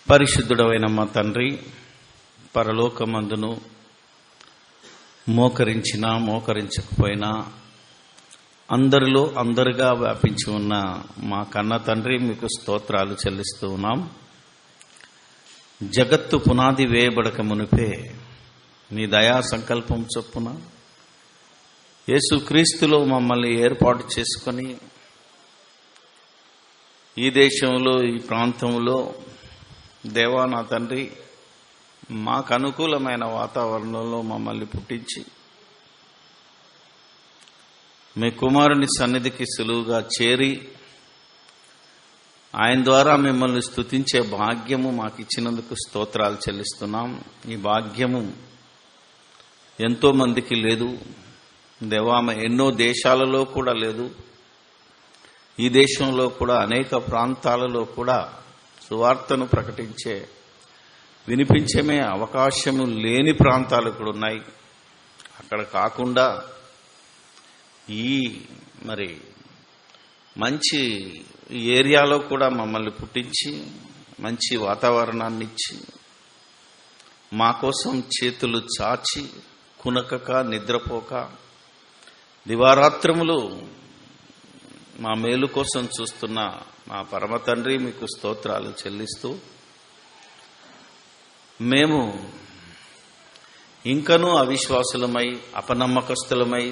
పరిశుద్ధుడైన మా తండ్రి, పరలోకమందును మోకరించినా మోకరించకపోయినా అందరిలో అందరిగా వ్యాపించి ఉన్న మా కన్న తండ్రి, మీకు స్తోత్రాలు చెల్లిస్తూ ఉన్నాం. జగత్తు పునాది వేయబడక మునిపే నీ దయా సంకల్పం చొప్పున యేసుక్రీస్తులో మమ్మల్ని ఏర్పాటు చేసుకొని ఈ దేశంలో, ఈ ప్రాంతంలో దేవా నా తండ్రి, మాకు అనుకూలమైన వాతావరణంలో మమ్మల్ని పుట్టించి మీ కుమారుని సన్నిధికి సులువుగా చేరి ఆయన ద్వారా మిమ్మల్ని స్తుతించే భాగ్యము మాకు ఇచ్చినందుకు స్తోత్రాలు చెల్లిస్తున్నాం. ఈ భాగ్యము ఎంతో మందికి లేదు దేవా, ఎన్నో దేశాలలో కూడా లేదు. ఈ దేశంలో కూడా అనేక ప్రాంతాలలో కూడా సువార్తను ప్రకటించే, వినిపించే అవకాశము లేని ప్రాంతాలు కూడా ఉన్నాయి. అక్కడ కాకుండా ఈ మంచి ఏరియాలో కూడా మమ్మల్ని పుట్టించి మంచి వాతావరణాన్ని ఇచ్చి మా కోసం చేతులు చాచి కునకక నిద్రపోక దివారాత్రములు మా మేలు కోసం చూస్తున్న మా పరమ తండ్రి, మీకు స్తోత్రాలు చెల్లిస్తూ మేము ఇంకనూ అవిశ్వాసులమై అపనమ్మకస్తులమై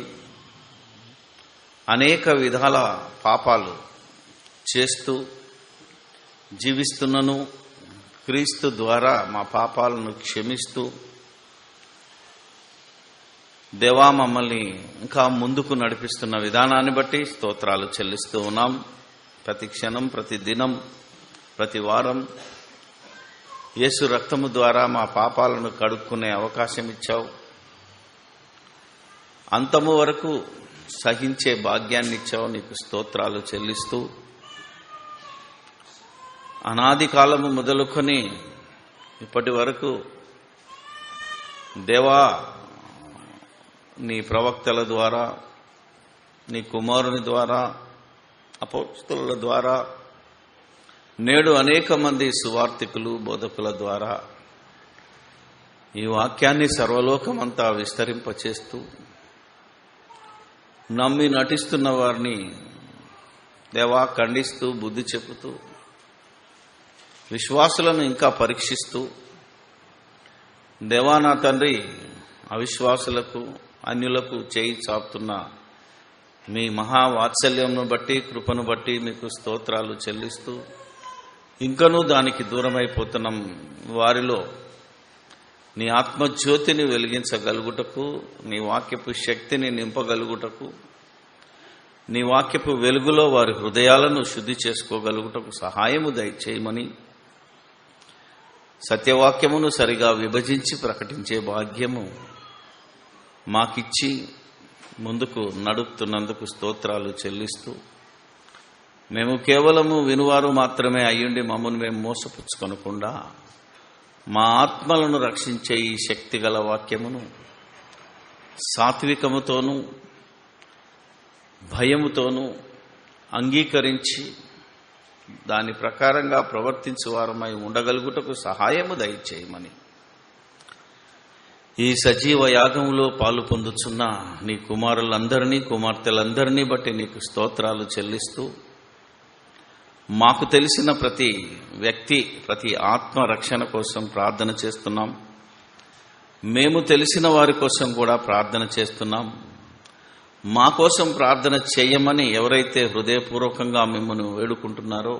అనేక విధాల పాపాలు చేస్తూ జీవిస్తున్నను క్రీస్తు ద్వారా మా పాపాలను క్షమిస్తూ దేవా మమ్మల్ని ఇంకా ముందుకు నడిపిస్తున్న విధానాన్ని బట్టి స్తోత్రాలు చెల్లిస్తూ ఉన్నాం. ప్రతి క్షణం, ప్రతి దినం, ప్రతి వారం యేసు రక్తము ద్వారా మా పాపాలను కడుక్కునే అవకాశం ఇచ్చావు. అంతము వరకు సహించే భాగ్యాన్ని ఇచ్చావు. నీకు స్తోత్రాలు చెల్లిస్తూ అనాది కాలము మొదలుకొని ఇప్పటి వరకు దేవా నీ ప్రవక్తల ద్వారా, నీ కుమారుని ద్వారా, అపోస్తలుల ద్వారా, నేడు అనేక మంది సువార్తికులు, బోధకుల ద్వారా ఈ వాక్యాన్ని సర్వలోకమంతా విస్తరింపచేస్తూ నమ్మి నటిస్తున్న వారిని దేవా ఖండిస్తూ, బుద్ధి చెబుతూ, విశ్వాసులను ఇంకా పరీక్షిస్తూ దేవా నా తండ్రి, అవిశ్వాసులకు, అన్యులకు చేయి చాపుతున్న మీ మహావాత్సల్యంను బట్టి, కృపను బట్టి మీకు స్తోత్రాలు చెల్లిస్తూ ఇంకనూ దానికి దూరమైపోతున్న వారిలో నీ ఆత్మజ్యోతిని వెలిగించగలుగుటకు, నీ వాక్యపు శక్తిని నింపగలుగుటకు, నీ వాక్యపు వెలుగులో వారి హృదయాలను శుద్ధి చేసుకోగలుగుటకు సహాయము దయచేయమని, సత్యవాక్యమును సరిగా విభజించి ప్రకటించే భాగ్యము మాకిచ్చి ముందుకు నడుపుతున్నందుకు స్తోత్రాలు చెల్లిస్తూ మేము కేవలము వినువారు మాత్రమే అయ్యుండి మమ్మల్ని మేము మోసపుచ్చుకొనకుండా మా ఆత్మలను రక్షించే ఈ శక్తిగల వాక్యమును సాత్వికముతోనూ భయముతోనూ అంగీకరించి దాని ప్రకారంగా ప్రవర్తించువారమై ఉండగలుగుటకు సహాయము దయచేయమని, ఈ సజీవ యాగంలో పాలు పొందుచున్న నీ కుమారులందరినీ, కుమార్తెలందరినీ బట్టి నీకు స్తోత్రాలు చెల్లిస్తూ మాకు తెలిసిన ప్రతి వ్యక్తి, ప్రతి ఆత్మ రక్షణ కోసం ప్రార్థన చేస్తున్నాం. మేము తెలిసిన వారి కోసం కూడా ప్రార్థన చేస్తున్నాం. మా కోసం ప్రార్థన చేయమని ఎవరైతే హృదయపూర్వకంగా మిమ్మల్ని వేడుకుంటున్నారో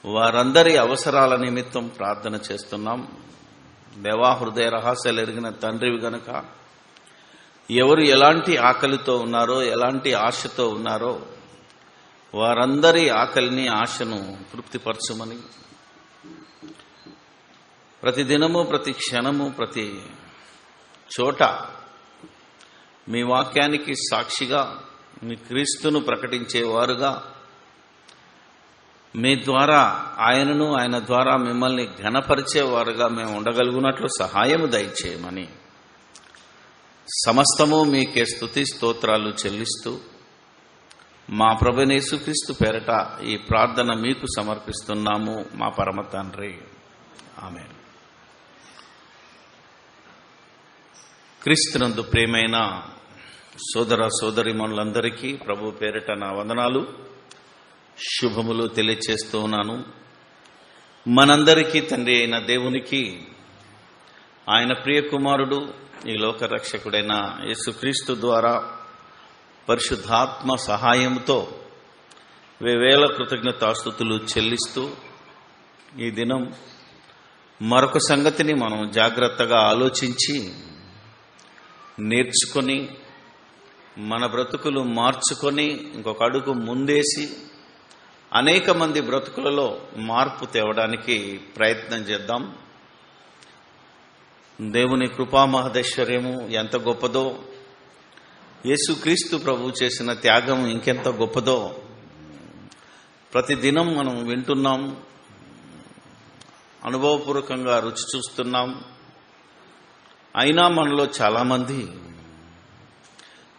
వారందరి అవసరాల నిమిత్తం ప్రార్థన చేస్తున్నాం. దేవా, హృదయ రహస్యాలు ఎరిగిన తండ్రివి గనుక ఎవరు ఎలాంటి ఆకలితో ఉన్నారో, ఎలాంటి ఆశతో ఉన్నారో వారందరి ఆకలిని, ఆశను తృప్తిపరచమని, ప్రతి దినము, ప్రతి క్షణము, ప్రతి చోట మీ వాక్యానికి సాక్షిగా, మీ క్రీస్తును ప్రకటించేవారుగా, మీ ద్వారా ఆయనను, ఆయన ద్వారా మిమ్మల్ని ఘనపరిచేవారుగా మేము ఉండగలుగునట్లు సహాయము దయచేయమని సమస్తము మీకే స్తుతి స్తోత్రాలు చెల్లిస్తూ మా ప్రభువైన యేసుక్రీస్తు పేరట ఈ ప్రార్థన మీకు సమర్పిస్తున్నాము మా పరమ తండ్రి. ఆమేన్. క్రీస్తునందు ప్రియమైన సోదర సోదరీమణులందరికీ ప్రభు పేరిట నా వందనాలు, శుభములు తెలియచేస్తూ ఉన్నాను. మనందరికీ తండ్రి అయిన దేవునికి, ఆయన ప్రియ కుమారుడు ఈ లోక రక్షకుడైన యేసుక్రీస్తు ద్వారా పరిశుద్ధాత్మ సహాయంతో వేవేల కృతజ్ఞతాస్తుతులు చెల్లిస్తూ ఈ దినం మరొక సంగతిని మనం జాగ్రత్తగా ఆలోచించి నేర్చుకొని మన బ్రతుకులు మార్చుకొని ఇంకొక అడుగు ముందేసి అనేక మంది బ్రతుకులలో మార్పు తేవడానికి ప్రయత్నం చేద్దాం. దేవుని కృపా మహదైశ్వర్యము ఎంత గొప్పదో, యేసుక్రీస్తు ప్రభువు చేసిన త్యాగం ఇంకెంత గొప్పదో ప్రతిదినం మనం వింటున్నాం, అనుభవపూర్వకంగా రుచి చూస్తున్నాం. అయినా మనలో చాలామంది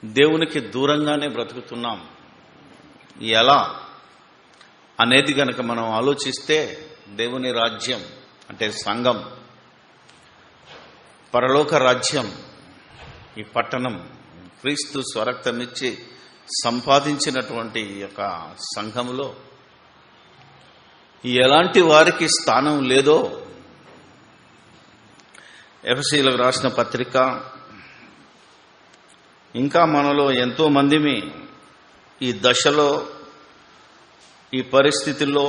దేవునికి దూరంగానే బ్రతుకుతున్నాం. ఎలా అనేది గనక మనం ఆలోచిస్తే, దేవుని రాజ్యం అంటే సంఘం, పరలోక రాజ్యం, ఈ పట్టణం క్రీస్తు స్వరక్తమిచ్చి సంపాదించినటువంటి యొక్క సంఘములో ఎలాంటి వారికి స్థానం లేదో ఎఫెసీయులకు రాసిన పత్రిక, ఇంకా మనలో ఎంతో మందిమి ఈ దశలో, ఈ పరిస్థితుల్లో,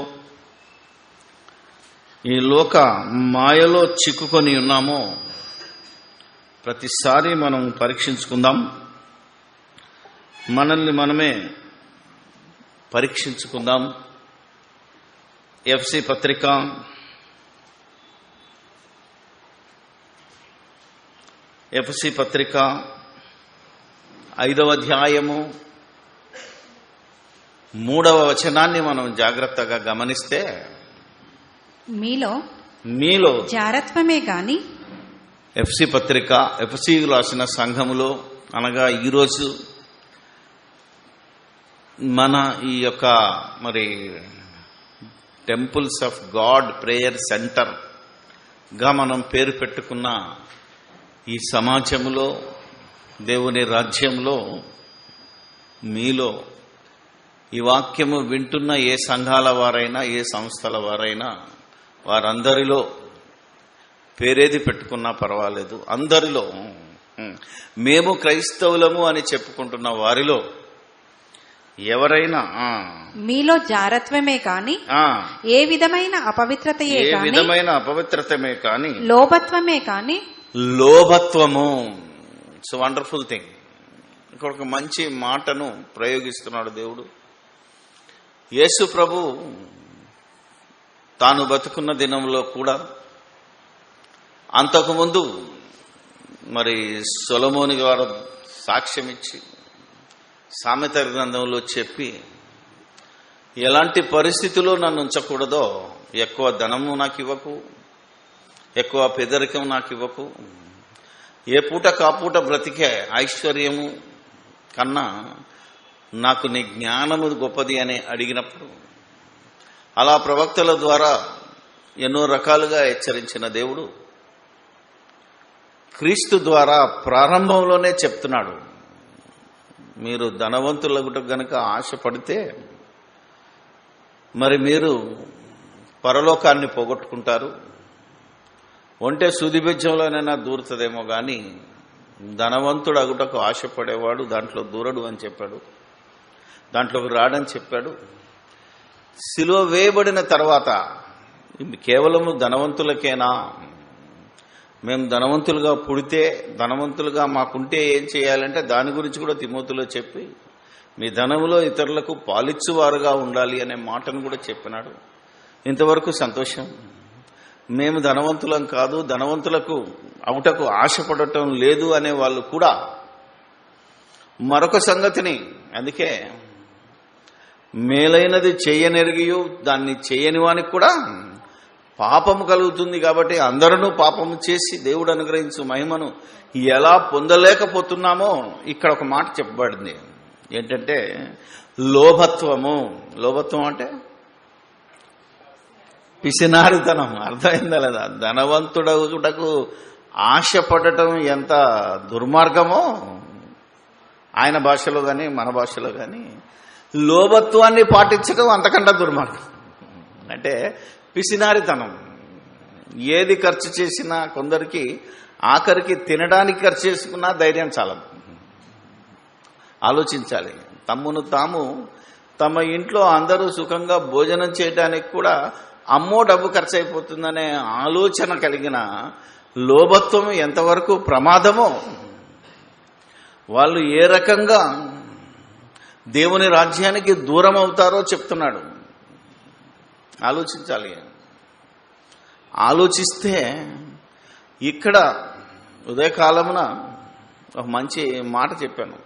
ఈ లోక మాయలో చిక్కుకొని ఉన్నామో ప్రతిసారి మనం పరీక్షించుకుందాం. మనల్ని మనమే పరీక్షించుకుందాం. ఎఫ్సి పత్రిక 5వ అధ్యాయము 3వ వచనాన్ని మనం జాగ్రత్తగా గమనిస్తే, మీలో జారత్వమే గాని, ఎఫ్సి పత్రిక ఎఫ్సి రాసిన సంఘములో, అనగా ఈరోజు మన ఈ యొక్క మరి టెంపుల్స్ ఆఫ్ గాడ్ ప్రేయర్ సెంటర్గా మనం పేరు పెట్టుకున్న ఈ సమాజంలో, దేవుని రాజ్యంలో, మీలో ఈ వాక్యము వింటున్న ఏ సంఘాల వారైనా, ఏ సంస్థల వారైనా, వారందరిలో పేరేది పెట్టుకున్నా పర్వాలేదు, అందరిలో మేము క్రైస్తవులము అని చెప్పుకుంటున్న వారిలో ఎవరైనా మీలో జారత్వమే కాని, ఏ విధమైన అపవిత్రతమే కాని, లోభత్వమే కాని, లోభత్వము. It's wonderful thing. ఇక్కడ ఒక మంచి మాటను ప్రయోగిస్తున్నాడు దేవుడు. యేసు ప్రభు తాను బతుకున్న దినంలో కూడా, అంతకుముందు మరి సొలొమోను గారు సాక్ష్యం ఇచ్చి సామెత గ్రంథంలో చెప్పి, ఎలాంటి పరిస్థితుల్లో నన్ను ఉంచకూడదో, ఎక్కువ ధనము నాకు ఇవ్వకు, ఎక్కువ పెదరికం నాకు ఇవ్వకు, ఏ పూట కాపూట బ్రతికే ఐశ్వర్యము కన్నా నాకు నీ జ్ఞానము గొప్పది అని అడిగినప్పుడు, అలా ప్రవక్తల ద్వారా ఎన్నో రకాలుగా హెచ్చరించిన దేవుడు క్రీస్తు ద్వారా ప్రారంభంలోనే చెప్తున్నాడు, మీరు ధనవంతులకు గనక ఆశపడితే మరి మీరు పరలోకాన్ని పోగొట్టుకుంటారు. ఒంటే సూదిబెజ్జంలోనైనా దూరుతుందేమో కానీ ధనవంతుడు అగుటకు ఆశపడేవాడు దాంట్లో దూరడు అని చెప్పాడు, దాంట్లోకి రాడని చెప్పాడు. సిలువ వేయబడిన తర్వాత కేవలము ధనవంతులకేనా, మేము ధనవంతులుగా పుడితే, ధనవంతులుగా మాకుంటే ఏం చేయాలంటే దాని గురించి కూడా తిమోతిలో చెప్పి, మీ ధనములో ఇతరులకు పాలిచ్చువారుగా ఉండాలి అనే మాటను కూడా చెప్పినాడు. ఇంతవరకు సంతోషం. మేము ధనవంతులం కాదు, ధనవంతులకు అవుటకు ఆశపడటం లేదు అనే వాళ్ళు కూడా మరొక సంగతిని, అందుకే మేలైనది చేయనెరిగియు దాన్ని చేయని వానికి కూడా పాపము కలుగుతుంది. కాబట్టి అందరూ పాపము చేసి దేవుడు అనుగ్రహించు మహిమను ఎలా పొందలేకపోతున్నామో ఇక్కడ ఒక మాట చెప్పబడింది. ఏంటంటే లోభత్వము. లోభత్వం అంటే పిసినారితనం. అర్థమైందా లేదా? ధనవంతుడకు ఆశపడటం ఎంత దుర్మార్గమో ఆయన భాషలో కానీ మన భాషలో కానీ, లోభత్వాన్ని పాటించడం అంతకంటే దుర్మార్గం. అంటే పిసినారితనం. ఏది ఖర్చు చేసినా కొందరికి ఆఖరికి తినడానికి ఖర్చు చేసుకున్నా ధైర్యం చాలదు. ఆలోచించాలి. తమ్మును తాము తమ ఇంట్లో అందరూ సుఖంగా భోజనం చేయడానికి కూడా అమ్మో డబ్బు ఖర్చు అయిపోతుందనే ఆలోచన కలిగిన లోభత్వం ఎంతవరకు ప్రమాదమో, వాళ్ళు ఏ రకంగా దేవుని రాజ్యానికి దూరం అవుతారో చెప్తున్నాడు. ఆలోచించాలి. ఆలోచిస్తే ఇక్కడ ఉదయకాలమున ఒక మంచి మాట చెప్పాను.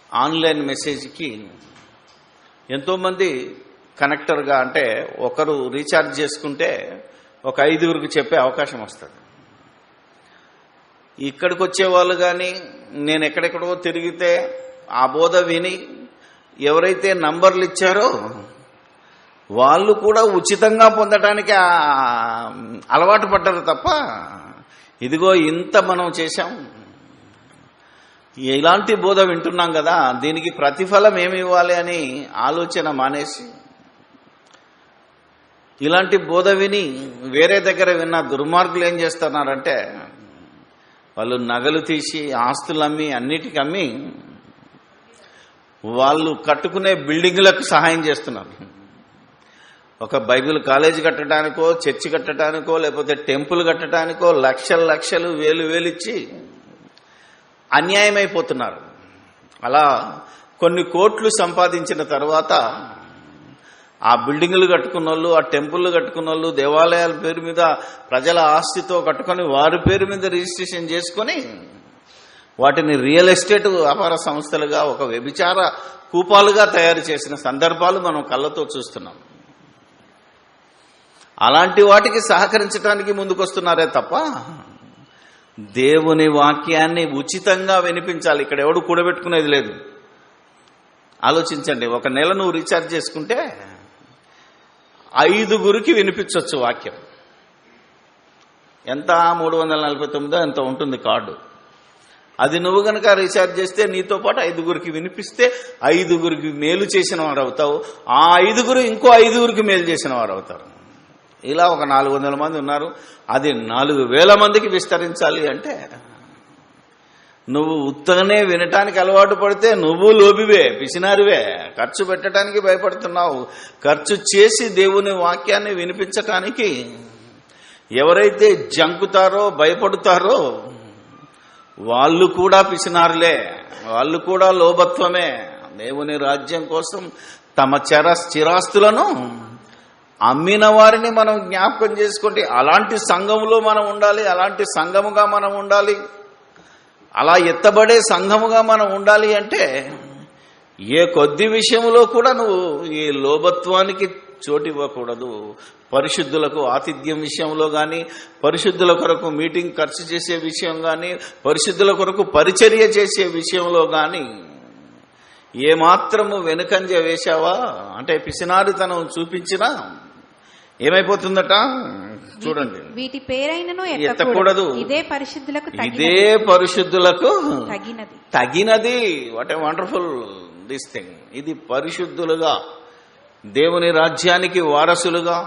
ఆన్లైన్ మెసేజ్కి ఎంతోమంది కనెక్టర్గా, అంటే ఒకరు రీఛార్జ్ చేసుకుంటే ఒక 5గురికి చెప్పే అవకాశం వస్తుంది. ఇక్కడికి వచ్చేవాళ్ళు కానీ నేను ఎక్కడెక్కడో తిరిగితే ఆ బోధ విని ఎవరైతే నంబర్లు ఇచ్చారో వాళ్ళు కూడా ఉచితంగా పొందడానికి అలవాటు పడ్డారు తప్ప, ఇదిగో ఇంత మనం చేశాం, ఇలాంటి బోధ వింటున్నాం కదా, దీనికి ప్రతిఫలం ఏమి ఇవ్వాలి అని ఆలోచన మానేసి ఇలాంటి బోధ విని వేరే దగ్గర విన్న దుర్మార్గులు ఏం చేస్తున్నారంటే వాళ్ళు నగలు తీసి ఆస్తులు అమ్మి అన్నిటికీ అమ్మి వాళ్ళు కట్టుకునే బిల్డింగులకు సహాయం చేస్తున్నారు. ఒక బైబిల్ కాలేజీ కట్టడానికో, చర్చి కట్టడానికో, లేకపోతే టెంపుల్ కట్టడానికో లక్షలు లక్షలు వేలు వేలు ఇచ్చి అన్యాయమైపోతున్నారు. అలా కొన్ని కోట్లు సంపాదించిన తర్వాత ఆ బిల్డింగులు కట్టుకున్న వాళ్ళు, ఆ టెంపుల్లు కట్టుకున్న వాళ్ళు, దేవాలయాల పేరు మీద ప్రజల ఆస్తితో కట్టుకొని వారి పేరు మీద రిజిస్ట్రేషన్ చేసుకొని వాటిని రియల్ ఎస్టేట్ వ్యాపార సంస్థలుగా, ఒక వ్యభిచార కూపాలుగా తయారు చేసిన సందర్భాలు మనం కళ్ళతో చూస్తున్నాం. అలాంటి వాటికి సహకరించడానికి ముందుకొస్తున్నారే తప్ప దేవుని వాక్యాన్ని ఉచితంగా వినిపించాలి. ఇక్కడ ఎవడు కూడబెట్టుకునేది లేదు. ఆలోచించండి. ఒక నెల నువ్వు రీఛార్జ్ చేసుకుంటే 5గురికి వినిపించవచ్చు వాక్యం. ఎంత? 349 ఎంత ఉంటుంది కార్డు. అది నువ్వు గనక రీఛార్జ్ చేస్తే నీతో పాటు 5గురికి వినిపిస్తే 5గురికి మేలు చేసిన వారు అవుతావు. ఆ 5గురు ఇంకో 5గురికి మేలు చేసిన వారు అవుతారు. ఇలా ఒక 400 మంది ఉన్నారు. అది 4000 మందికి విస్తరించాలి అంటే నువ్వు ఉత్తగానే వినటానికి అలవాటు పడితే నువ్వు లోబివే, పిసినారివే. ఖర్చు పెట్టడానికి భయపడుతున్నావు. ఖర్చు చేసి దేవుని వాక్యాన్ని వినిపించటానికి ఎవరైతే జంకుతారో, భయపడతారో వాళ్ళు కూడా పిసినారులే, వాళ్ళు కూడా లోభత్వమే. దేవుని రాజ్యం కోసం తమ చిరాస్తులను అమ్మిన వారిని మనం జ్ఞాపకం చేసుకుంటే అలాంటి సంఘములో మనం ఉండాలి, అలాంటి సంఘముగా మనం ఉండాలి. అలా ఎత్తబడే సంఘముగా మనం ఉండాలి అంటే ఏ కొద్ది విషయంలో కూడా నువ్వు ఈ లోభత్వానికి చోటు ఇవ్వకూడదు. పరిశుద్ధులకు ఆతిథ్యం విషయంలో కానీ, పరిశుద్ధుల కొరకు మీటింగ్ ఖర్చు చేసే విషయం కానీ, పరిశుద్ధుల కొరకు పరిచర్య చేసే విషయంలో కానీ ఏమాత్రము వెనుకంజ వేశావా అంటే పిసినారితనం చూపించినా ఏమైపోతుందట చూడండి. వీటి పేరైనను ఎత్తకూడదు. ఇదే పరిశుద్ధులకు తగినది. What a wonderful this thing. ఇది పరిశుద్ధులుగా, దేవుని రాజ్యానికి వారసులుగా,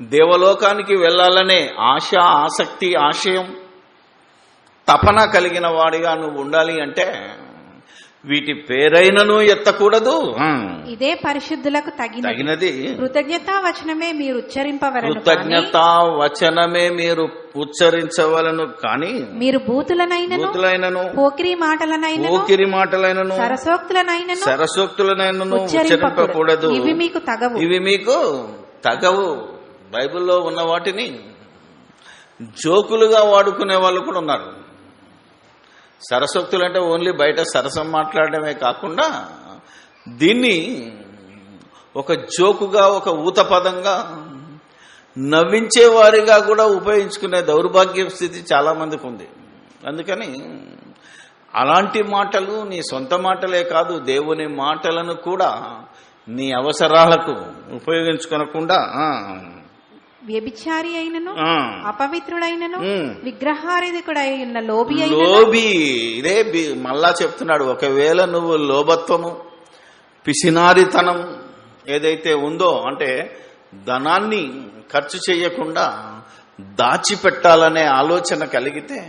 దేవలోకానికి వెళ్లాలనే ఆశ, ఆసక్తి, ఆశయం, తపన కలిగిన వాడిగా నువ్వు ఉండాలి అంటే వీటి పేరైనను ఎత్తకూడదు. ఇదే పరిశుద్ధులకు తగినది. కృతజ్ఞతా వచనమే మీరు ఉచ్చరించవలను కానీ మీరు బూతులనైనను పోకిరి మాటలనైనను సరసోక్తులనైనను ఉచ్చరింపకూడదు. ఇవి మీకు తగవు. బైబిల్లో ఉన్న వాటిని జోకులుగా వాడుకునే వాళ్ళు కూడా ఉన్నారు. సరసోక్తులు అంటే ఓన్లీ బయట సరసం మాట్లాడడమే కాకుండా దీన్ని ఒక జోకుగా, ఒక ఊత పదంగా, నవ్వించే వారిగా కూడా ఉపయోగించుకునే దౌర్భాగ్య స్థితి చాలా మందికి ఉంది. అందుకని అలాంటి మాటలు నీ సొంత మాటలే కాదు, దేవుని మాటలను కూడా నీ అవసరాలకు ఉపయోగించుకోనకుండా వ్యభిచారి అయినను అపవిత్రుడైనను విగ్రహారాధికుడై ఉన్న లోబి ఇదే మళ్ళా చెప్తున్నాడు. ఒకవేళ నువ్వు లోభత్వము, పిసినారితనం ఏదైతే ఉందో, అంటే ధనాన్ని ఖర్చు చేయకుండా దాచిపెట్టాలనే ఆలోచన కలిగితే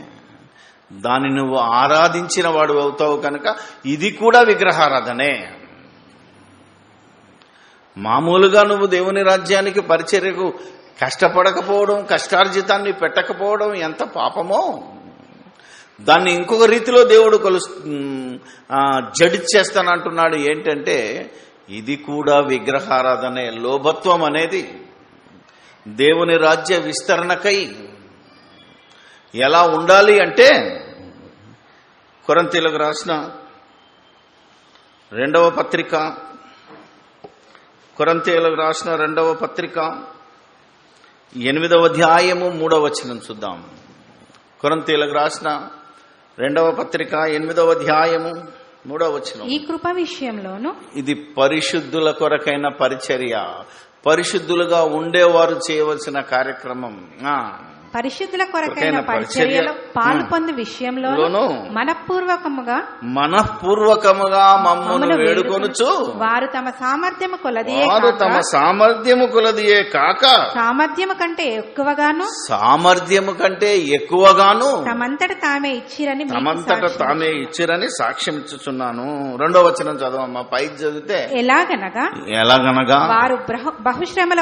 దాన్ని నువ్వు ఆరాధించిన వాడు అవుతావు కనుక ఇది కూడా విగ్రహారాధనే. మామూలుగా నువ్వు దేవుని రాజ్యానికి పరిచర్యకు కష్టపడకపోవడం, కష్టార్జితాన్ని పెట్టకపోవడం ఎంత పాపమో, దాన్ని ఇంకొక రీతిలో దేవుడు జడ్జి చేస్తానంటున్నాడు. ఏంటంటే ఇది కూడా విగ్రహారాధనే. లోభత్వం అనేది దేవుని రాజ్య విస్తరణకై ఎలా ఉండాలి అంటే, కొరింథీయులకు రాసిన 2వ పత్రిక, కొరింథీయులకు రాసిన 2వ పత్రిక 8వ అధ్యాయము 3వ వచనం చూద్దాం. కొరింథీయులకు రాసిన 2వ పత్రిక 8వ అధ్యాయము 3వ వచనం. ఈ కృప విషయంలోను ఇది పరిశుద్ధుల కొరకైన పరిచర్య, పరిశుద్ధులుగా ఉండేవారు చేయవలసిన కార్యక్రమం. పరిశుద్ధుల కొరకైన పరిచర్యలో పాలు పొందు విషయంలో మనఃపూర్వకముగా మమ్మను వేడుకొనుచు వారు తమ సామర్థ్యము కొలదియే కాక సామర్థ్యము కంటే ఎక్కువగాను తమంతట తామే ఇచ్చిరని సాక్ష్యం ఇచ్చుచున్నాను. 2వ వచనం చదవమ్మా, పైకి చదివితే ఎలాగనగా వారు బహుశ్రమల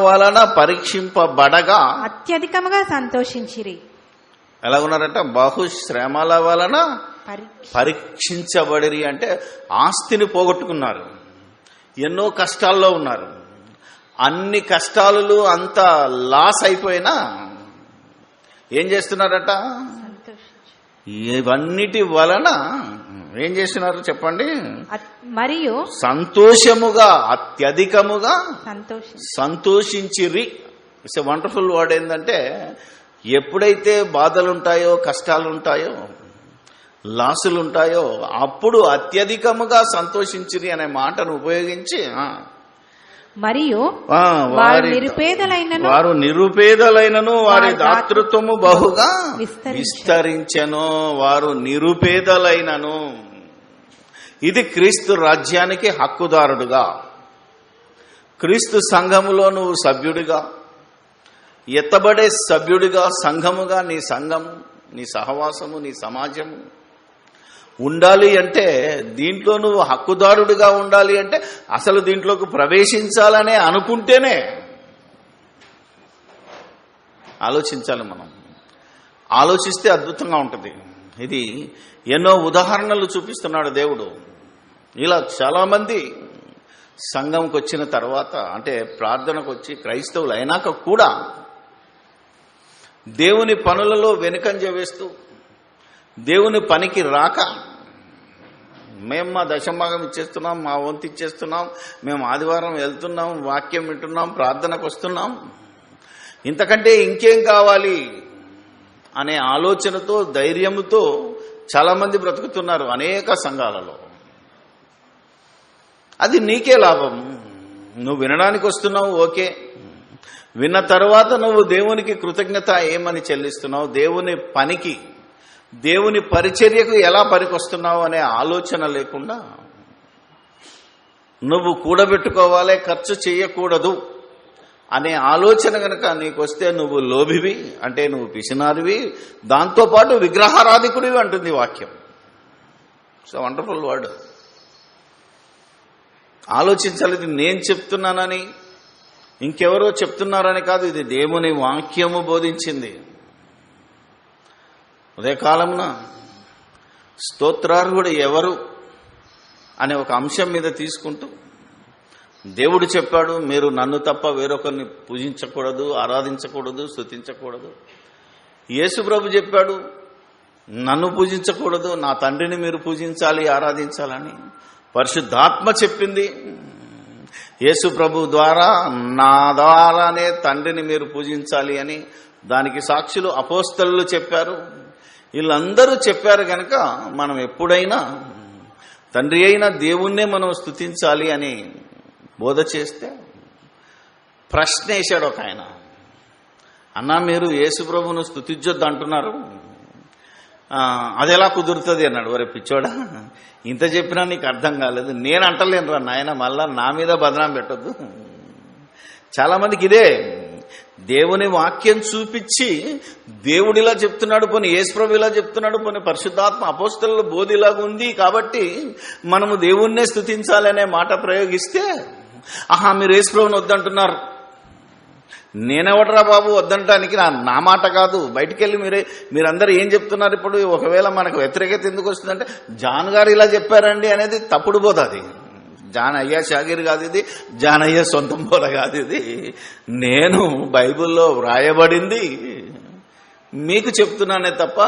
వలన పరీక్షింపబడగా అత్యధికముగా సంతోషించిరి. ఎలా ఉన్నారంట? బహుశ్రమల వలన పరీక్షించబడిరి. అంటే ఆస్తిని పోగొట్టుకున్నారు, ఎన్నో కష్టాల్లో ఉన్నారు. అన్ని కష్టాలు అంత లాస్ అయిపోయినా ఏం చేస్తున్నారట? ఇవన్నిటి వలన ఏం చేస్తున్నారు చెప్పండి? మరియు సంతోషముగా, అత్యధికముగా సంతోషించిరి. It's a wonderful word. ఏంటంటే ఎప్పుడైతే బాధలుంటాయో, కష్టాలుంటాయో, లాసులుంటాయో అప్పుడు అత్యధికముగా సంతోషించిరి అనే మాటను ఉపయోగించి, మరియు వారు నిరుపేదలైనను వారి దాతృత్వము బహుగా విస్తరించెను. వారు నిరుపేదలైనను. ఇది క్రీస్తు రాజ్యానికి హక్కుదారుడుగా, క్రీస్తు సంఘములో నువ్వు సభ్యుడిగా, ఎత్తబడే సభ్యుడిగా, సంఘముగా నీ సంఘము, నీ సహవాసము, నీ సమాజము ఉండాలి అంటే, దీంట్లో నువ్వు హక్కుదారుడిగా ఉండాలి అంటే అసలు దీంట్లోకి ప్రవేశించాలనే అనుకుంటేనే ఆలోచించాలి. మనం ఆలోచిస్తే అద్భుతంగా ఉంటుంది. ఇది ఎన్నో ఉదాహరణలు చూపిస్తున్నాడు దేవుడు. ఇలా చాలామంది సంఘంకి వచ్చిన తర్వాత, అంటే ప్రార్థనకు వచ్చి క్రైస్తవులు అయినాక కూడా దేవుని పనులలో వెనుకంజ వేస్తూ, దేవుని పనికి రాక, మేము మా దశభాగం ఇచ్చేస్తున్నాం, మా వంతు ఇచ్చేస్తున్నాం, మేము ఆదివారం వెళ్తున్నాం, వాక్యం వింటున్నాం, ప్రార్థనకు వస్తున్నాం, ఇంతకంటే ఇంకేం కావాలి అనే ఆలోచనతో, ధైర్యంతో చాలామంది బ్రతుకుతున్నారు అనేక సంఘాలలో. అది నీకే లాభం. నువ్వు వినడానికి వస్తున్నావు, ఓకే. విన్న తర్వాత నువ్వు దేవునికి కృతజ్ఞత ఏమని చెల్లిస్తున్నావు, దేవుని పనికి, దేవుని పరిచర్యకు ఎలా పనికొస్తున్నావు అనే ఆలోచన లేకుండా, నువ్వు కూడబెట్టుకోవాలి, ఖర్చు చేయకూడదు అనే ఆలోచన గనక నీకు వస్తే నువ్వు లోభివి, అంటే నువ్వు పిసినారివి, దాంతోపాటు విగ్రహారాధికుడివి అంటుంది వాక్యం. So wonderful word. ఆలోచించాలి. ఇది నేను చెప్తున్నానని, ఇంకెవరో చెప్తున్నారని కాదు, ఇది దేవుని వాక్యము బోధించింది. ఉదయకాలమున స్తోత్రార్హుడు ఎవరు అనే ఒక అంశం మీద తీసుకుంటూ దేవుడు చెప్పాడు, మీరు నన్ను తప్ప వేరొకరిని పూజించకూడదు, ఆరాధించకూడదు, స్తుతించకూడదు. యేసుప్రభు చెప్పాడు, నన్ను పూజించకూడదు, నా తండ్రిని మీరు పూజించాలి, ఆరాధించాలని. పరిశుద్ధాత్మ చెప్పింది, యేసుప్రభు ద్వారా, నా ద్వారానే తండ్రిని మీరు పూజించాలి అని. దానికి సాక్షులు అపోస్తలులు చెప్పారు. వీళ్ళందరూ చెప్పారు కనుక మనం ఎప్పుడైనా తండ్రి అయిన దేవుణ్ణే మనం స్తుతించాలి అని బోధ చేస్తే ప్రశ్న వేశాడు ఒక ఆయన. అన్నా, మీరు యేసు ప్రభువును స్తుతించొద్దు అంటున్నారు, అది ఎలా కుదురుతుంది అన్నాడు. ఒరే పిచ్చోడా, ఇంత చెప్పినా నీకు అర్థం కాలేదు. నేను అంటలేను రా నాయన, మళ్ళా నా మీద బదనాం పెట్టొద్దు. చాలామందికి ఇదే, దేవుని వాక్యం చూపించి దేవుడిలా చెప్తున్నాడు, పోనీ యేసుప్రభు ఇలా చెప్తున్నాడు, పోనీ పరిశుద్ధాత్మ అపోస్తలుల బోధిలాగా ఉంది కాబట్టి మనము దేవుణ్ణే స్తుతించాలనే మాట ప్రయోగిస్తే, ఆహా మీరు యేసుప్రభుని వద్దంటున్నారు, నేనెవడరా బాబు వద్దంటానికి, నా మాట కాదు, బయటికెళ్ళి మీరందరూ ఏం చెప్తున్నారు ఇప్పుడు, ఒకవేళ మనకు వ్యతిరేకత ఎందుకు వస్తుందంటే జాన్ గారు ఇలా చెప్పారండి అనేది తప్పుడు బోధ. అది జాన్ అయ్యా షాగిర్ కాదు, ఇది జాన్ అయ్యా సొంతం బోధ కాదు. ఇది నేను బైబిల్లో వ్రాయబడింది మీకు చెప్తున్నానే తప్ప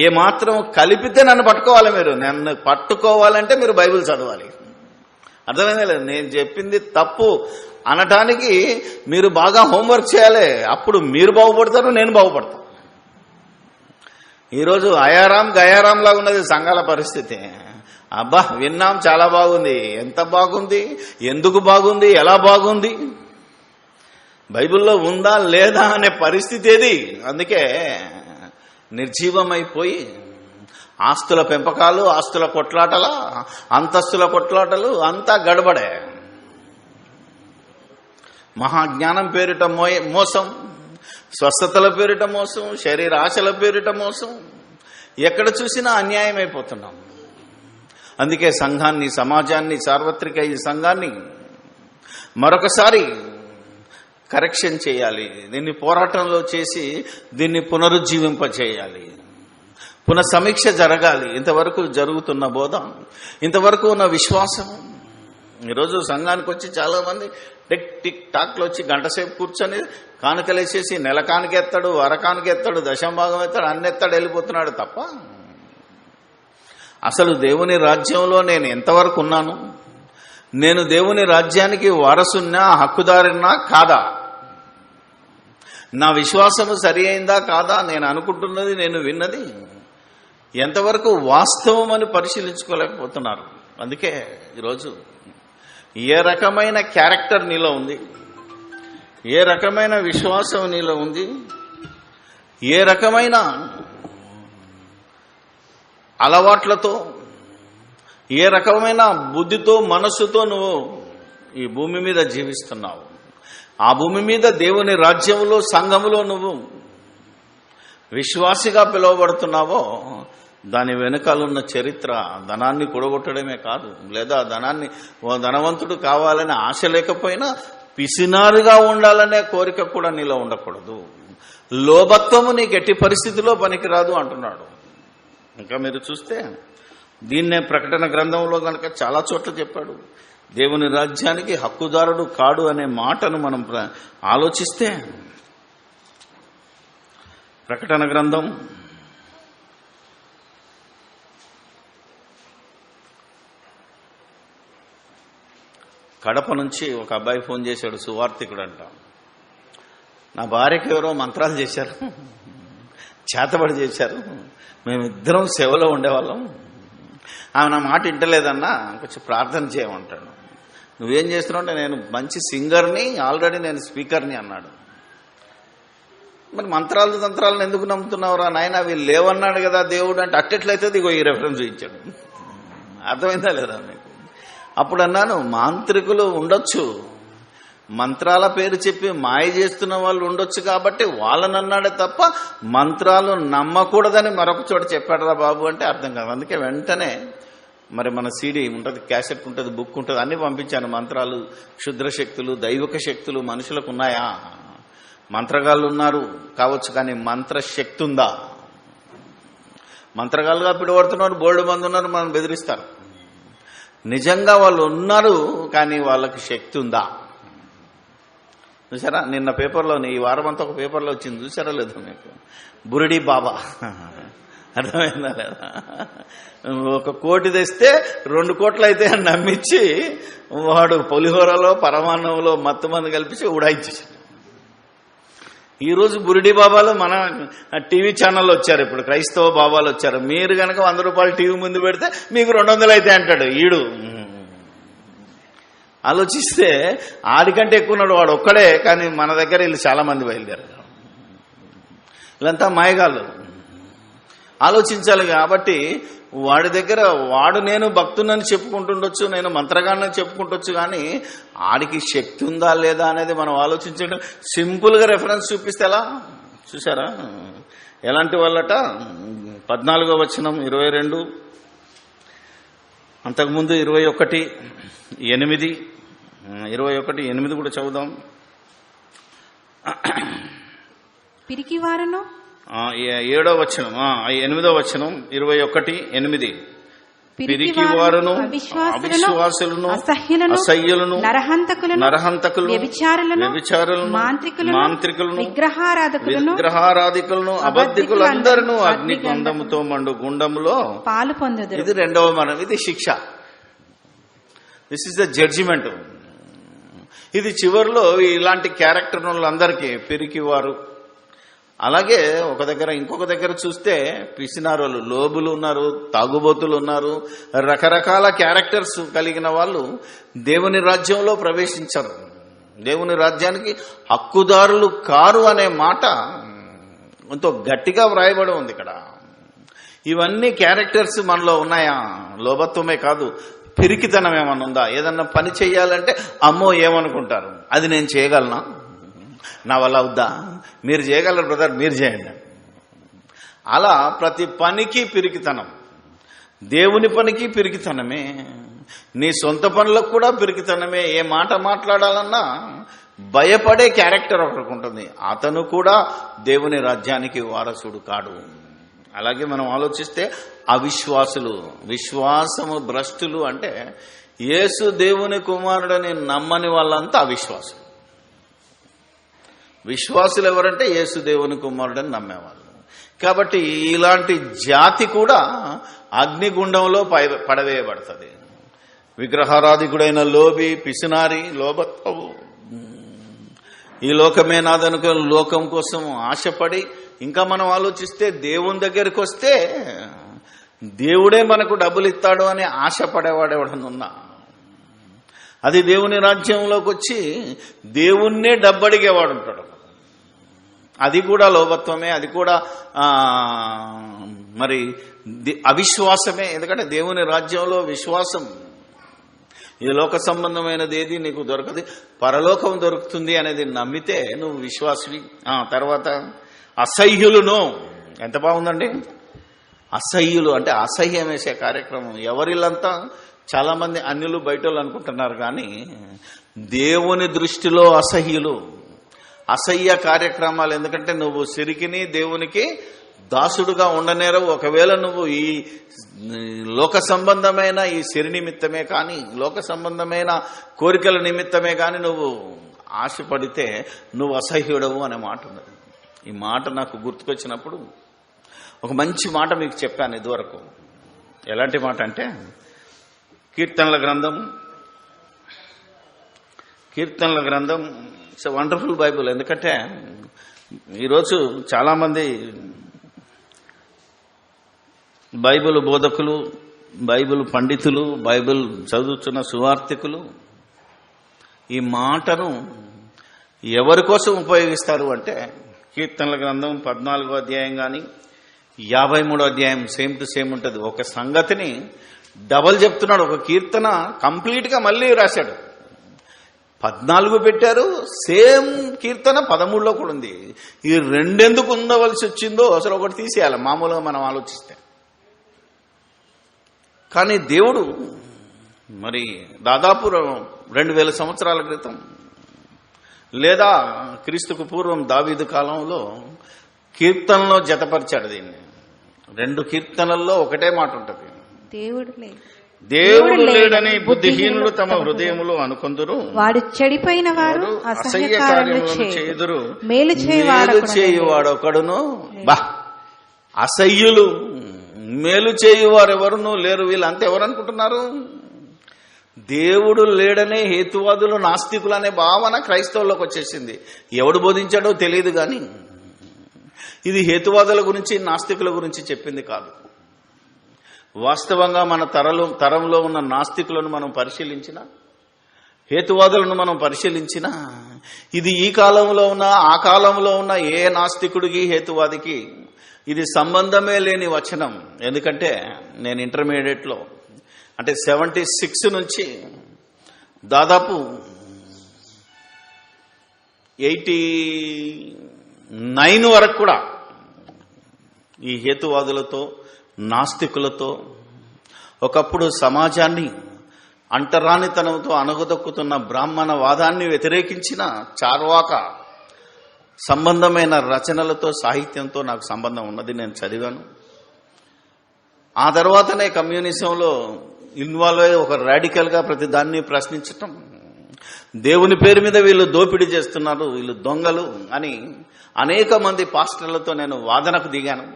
ఏమాత్రం కలిపితే నన్ను పట్టుకోవాలి. మీరు నన్ను పట్టుకోవాలంటే మీరు బైబిల్ చదవాలి. అర్థమైందా లేదు? నేను చెప్పింది తప్పు అనటానికి మీరు బాగా హోంవర్క్ చేయాలి. అప్పుడు మీరు బాగుపడతారు, నేను బాగుపడతాను. ఈరోజు అయారాం గయారాం లాగా ఉన్నది సంఘాల పరిస్థితి. అబ్బా విన్నాం, చాలా బాగుంది. ఎంత బాగుంది, ఎందుకు బాగుంది, ఎలా బాగుంది, బైబిల్లో ఉందా లేదా అనే పరిస్థితి ఏది. అందుకే నిర్జీవమైపోయి ఆస్తుల పెంపకాలు, ఆస్తుల కొట్లాటల, అంతస్తుల కొట్లాటలు అంతా గడబడే. మహాజ్ఞానం పేరిట మోసం, స్వస్థతల పేరిట మోసం, శరీర ఆశల పేరిట మోసం, ఎక్కడ చూసినా అన్యాయం అయిపోతున్నాం. అందుకే సంఘాన్ని, సమాజాన్ని, సార్వత్రిక ఈ సంఘాన్ని మరొకసారి కరెక్షన్ చేయాలి. దీన్ని పోరాటంలో చేసి దీన్ని పునరుజ్జీవింపచేయాలి. పునఃసమీక్ష జరగాలి. ఇంతవరకు జరుగుతున్న బోధ, ఇంతవరకు ఉన్న విశ్వాసం. ఈరోజు సంఘానికి వచ్చి చాలా మంది టిక్ టిక్ టాక్లో వచ్చి గంటసేపు కూర్చొని కానుకలేసేసి నెల కానుకెత్తాడు, అరకానుకెత్తాడు, దశంభాగం ఎత్తాడు, అన్నెత్తాడు, వెళ్ళిపోతున్నాడు తప్ప అసలు దేవుని రాజ్యంలో నేను ఎంతవరకు ఉన్నాను, నేను దేవుని రాజ్యానికి వారసున్నా, హక్కుదారున్నా కాదా, నా విశ్వాసము సరి అయిందా కాదా, నేను అనుకుంటున్నది, నేను విన్నది ఎంతవరకు వాస్తవం అని పరిశీలించుకోలేకపోతున్నారు. అందుకే ఈరోజు ఏ రకమైన క్యారెక్టర్ నీలో ఉంది, ఏ రకమైన విశ్వాసం నీలో ఉంది, ఏ రకమైన అలవాట్లతో, ఏ రకమైన బుద్ధితో, మనస్సుతో నువ్వు ఈ భూమి మీద జీవిస్తున్నావు, ఆ భూమి మీద దేవుని రాజ్యంలో, సంఘములో నువ్వు విశ్వాసిగా పిలువబడుతున్నావో దాని వెనుకాలన్న చరిత్ర ధనాన్ని కూడగొట్టడమే కాదు, లేదా ధనవంతుడు కావాలనే ఆశ లేకపోయినా పిసినారుగా ఉండాలనే కోరిక కూడా నీలో ఉండకూడదు. లోభత్వము నీకు ఎట్టి పరిస్థితిలో పనికిరాదు అంటున్నాడు. ఇంకా మీరు చూస్తే దీన్నే ప్రకటన గ్రంథంలో కనుక చాలా చోట్ల చెప్పాడు. దేవుని రాజ్యానికి హక్కుదారుడు కాడు అనే మాటను మనం ఆలోచిస్తే, ప్రకటన గ్రంథం 1 కడప నుంచి ఒక అబ్బాయి ఫోన్ చేశాడు, సువార్థికుడు అంట. నా భార్యకి ఎవరో మంత్రాలు చేశారు, చేతబడి చేశారు, మేమిద్దరం సేవలో ఉండేవాళ్ళం, ఆమె నా మాట వింటలేదన్నా, కొంచెం ప్రార్థన చేయమంటాడు. నువ్వేం చేస్తున్నావు అంటే, నేను మంచి సింగర్ని, ఆల్రెడీ నేను స్పీకర్ని అన్నాడు. మరి తంత్రాలను ఎందుకు నమ్ముతున్నావురా నాయన, వీళ్ళు లేవన్నాడు కదా దేవుడు అంటే, అట్టెట్లయితే ఇగో ఈ రెఫరెన్స్ ఇచ్చాడు. అర్థమైందా లేదా మీకు? అప్పుడు అన్నాను, మాంత్రికులు ఉండొచ్చు, మంత్రాల పేరు చెప్పి మాయ చేస్తున్న వాళ్ళు ఉండొచ్చు కాబట్టి వాళ్ళని అన్నాడే తప్ప మంత్రాలు నమ్మకూడదని మరొక చోట చెప్పాడరా బాబు అంటే అర్థం కాదు. అందుకే వెంటనే మరి మన సీడీ ఉంటుంది, క్యాసెట్ ఉంటుంది, బుక్ ఉంటుంది, అన్ని పంపించాను. మంత్రాలు, క్షుద్ర శక్తులు, దైవిక శక్తులు మనుషులకు ఉన్నాయా? మంత్రగాళ్ళు ఉన్నారు కావచ్చు, కానీ మంత్రశక్తి ఉందా? మంత్రగాళ్ళుగా పిలువడుతున్నారు, బోల్డ్ మంది ఉన్నారు, మనం బెదిరిస్తారు. నిజంగా వాళ్ళు ఉన్నారు, కానీ వాళ్ళకి శక్తి ఉందా? చూసారా, నిన్న పేపర్లో, ఈ వారం అంతా ఒక పేపర్లో వచ్చింది, చూసారా లేదా మీకు? బురిడి బాబా, అర్థమైందా లేదా? 1 కోటి తెస్తే 2 కోట్లు అయితే అని నమ్మించి వాడు పులిహోరలో, పరమాన్నంలో మత్తు మంది కల్పించి ఉడాయించేసాడు. ఈరోజు బురిడి బాబాలు మన టీవీ ఛానల్లో వచ్చారు. ఇప్పుడు క్రైస్తవ బాబాలు వచ్చారు. మీరు కనుక 100 రూపాయలు టీవీ ముందు పెడితే మీకు 200 అయితే అంటాడు ఈడు. ఆలోచిస్తే ఆడికంటే ఎక్కువ ఉన్నాడు వాడు ఒక్కడే. కానీ మన దగ్గర వీళ్ళు చాలా మంది బయలుదేరారు. వీళ్ళంతా మాయగాళ్ళు. ఆలోచించాలి. కాబట్టి వాడి దగ్గర నేను భక్తునని చెప్పుకుంటుండొచ్చు, నేను మంత్రగాడిని చెప్పుకుంటొచ్చు, కానీ ఆడికి శక్తి ఉందా లేదా అనేది మనం ఆలోచించడం. సింపుల్గా రెఫరెన్స్ చూపిస్తే ఎలా చూసారా? ఎలాంటి వాళ్ళట? 14వ వచనం 22, అంతకుముందు 21:8, 21:8 కూడా చదువుదాం. పిరికివారును 7వ వచనం, 8వ వచనం 21:8. పిరికివారును, అవిశ్వాసులను, అసహ్యులను, నరహంతకులను, వ్యభిచారులను, మాంత్రికులను, విగ్రహారాధికులను, అబద్ధికులందరూ అగ్ని గంధముతో మండు గుండములో పాలు పొందుదురు. ఇది 2వ మరణం. ఇది శిక్ష. This is the judgement. ఇది చివరిలో ఇలాంటి క్యారెక్టర్ వాళ్ళందరికీ పిరికివారు. అలాగే ఇంకొక దగ్గర చూస్తే పిసినారోలు, లోబులు ఉన్నారు, తాగుబోతులు ఉన్నారు, రకరకాల క్యారెక్టర్స్ కలిగిన వాళ్ళు దేవుని రాజ్యంలో ప్రవేశించరు. దేవుని రాజ్యానికి హక్కుదారులు కారు అనే మాట ఎంతో గట్టిగా వ్రాయబడి ఉంది ఇక్కడ. ఇవన్నీ క్యారెక్టర్స్ మనలో ఉన్నాయా? లోభత్వమే కాదు, పిరికితనం ఏమన్నా ఉందా? ఏదన్నా పని చేయాలంటే అమ్మో ఏమనుకుంటారు, అది నేను చేయగలనా, నా వల్ల అవుద్దా, మీరు చేయగలరు బ్రదర్ మీరు చేయండి. అలా ప్రతి పనికి పిరికితనం. దేవుని పనికి పిరికితనమే, నీ సొంత పనులకు కూడా పిరికితనమే. ఏ మాట మాట్లాడాలన్నా భయపడే క్యారెక్టర్ ఒకరికి ఉంటుంది. అతను కూడా దేవుని రాజ్యానికి వారసుడు కాడు. అలాగే మనం ఆలోచిస్తే అవిశ్వాసులు, విశ్వాసము భ్రష్టులు అంటే యేసు దేవుని కుమారుడని నమ్మని వాళ్ళంతా అవిశ్వాసులు. విశ్వాసులు ఎవరంటే యేసు దేవుని కుమారుడని నమ్మేవాళ్ళు. కాబట్టి ఇలాంటి జాతి కూడా అగ్నిగుండంలో పడవేయబడుతుంది. విగ్రహారాధికుడైన లోబి, పిసినారి, లోభత్వము, ఈ లోకమే నాదనుకుని లోకం కోసం ఆశపడి, ఇంకా మనం ఆలోచిస్తే దేవుని దగ్గరికి వస్తే దేవుడే మనకు డబ్బులు ఇస్తాడు అని ఆశపడేవాడు ఎవడనున్నా, అది దేవుని రాజ్యంలోకి వచ్చి దేవుణ్ణే డబ్బడిగేవాడు ఉంటాడు. అది కూడా లోభత్వమే, అది కూడా మరి అవిశ్వాసమే. ఎందుకంటే దేవుని రాజ్యంలో విశ్వాసం, ఈ లోక సంబంధమైనది ఏది నీకు దొరకదు, పరలోకం దొరుకుతుంది అనేది నమ్మితే నువ్వు విశ్వాసివి. తర్వాత అసహ్యులను, ఎంత బాగుందండి. అసహ్యులు అంటే అసహ్యం వేసే కార్యక్రమం. ఎవరిల్లంతా చాలా మంది అన్యులు బయట అనుకుంటున్నారు, కానీ దేవుని దృష్టిలో అసహ్యులు, అసహ్య కార్యక్రమాలు. ఎందుకంటే నువ్వు సిరికిని దేవునికి దాసుడుగా ఉండనేరవు. ఒకవేళ నువ్వు ఈ లోక సంబంధమైన ఈ సిరి నిమిత్తమే కానీ, లోక సంబంధమైన కోరికల నిమిత్తమే కానీ నువ్వు ఆశపడితే నువ్వు అసహ్యుడవు అనే మాట ఉన్నది. ఈ మాట నాకు గుర్తుకొచ్చినప్పుడు ఒక మంచి మాట మీకు చెప్పాను ఇదివరకు. ఎలాంటి మాట అంటే కీర్తనల గ్రంథం ఇట్స్ వండర్ఫుల్ బైబుల్. ఎందుకంటే ఈరోజు చాలామంది బైబిల్ బోధకులు, బైబిల్ పండితులు, బైబిల్ చదువుతున్న సువార్థికులు ఈ మాటను ఎవరి కోసం ఉపయోగిస్తారు అంటే కీర్తనల గ్రంథం 14వ అధ్యాయం కానీ 53వ అధ్యాయం సేమ్ టు సేమ్ ఉంటుంది. ఒక సంగతిని డబల్ చెప్తున్నాడు. ఒక కీర్తన కంప్లీట్గా మళ్ళీ రాశాడు. 14 పెట్టారు, సేమ్ కీర్తన 13లో కూడా ఉంది. ఈ రెండెందుకు ఉండవలసి వచ్చిందో అసలు ఒకటి తీసేయాలి మామూలుగా మనం ఆలోచిస్తే. కానీ దేవుడు మరి దాదాపు 2000 సంవత్సరాల క్రితం లేదా క్రీస్తుకు పూర్వం దావీదు కాలంలో కీర్తనలో జతపరిచాడు దీన్ని. 2 కీర్తనల్లో ఒకటే మాట ఉంటుంది, దేవుడు లేడని బుద్ధిహీనులు తమ హృదయములో అనుకొందురు, వాడు చెడిపోయిన వారు అసహ్య కార్యములను చేయుదురు, మేలు చేయువాడు ఒకడును. అసహ్యులు, మేలు చేయువారు ఎవరునూ లేరు. వీళ్ళంతా ఎవరు అనుకుంటున్నారు? దేవుడు లేడనే హేతువాదులు, నాస్తికులు అనే భావన క్రైస్తవుల్లోకి వచ్చేసింది. ఎవడు బోధించాడో తెలియదు, కానీ ఇది హేతువాదుల గురించి, నాస్తికుల గురించి చెప్పింది కాదు. వాస్తవంగా మన తరంలో ఉన్న నాస్తికులను మనం పరిశీలించినా, హేతువాదులను మనం పరిశీలించినా, ఇది ఈ కాలంలో ఉన్న, ఆ కాలంలో ఉన్న ఏ నాస్తికుడికి, హేతువాదికి ఇది సంబంధమే లేని వచనం. ఎందుకంటే నేను ఇంటర్మీడియట్లో, అంటే 76 నుంచి దాదాపు 89 వరకు కూడా ఈ హేతువాదులతో, నాస్తికులతో, ఒకప్పుడు సమాజాన్ని అంటరానితనంతో అణగదొక్కుతున్న బ్రాహ్మణవాదాన్ని వ్యతిరేకించిన చార్వాక సంబంధమైన రచనలతో, సాహిత్యంతో నాకు సంబంధం ఉన్నది. నేను చదివాను. ఆ తర్వాతనే కమ్యూనిజంలో ఇన్వాల్వ్ అయ్యి ఒక రాడికల్గా ప్రతి దాన్ని ప్రశ్నించటం, దేవుని పేరు మీద వీళ్ళు దోపిడీ చేస్తున్నారు, వీళ్ళు దొంగలు అని అనేక మంది పాస్టర్లతో నేను వాదనకు దిగాను.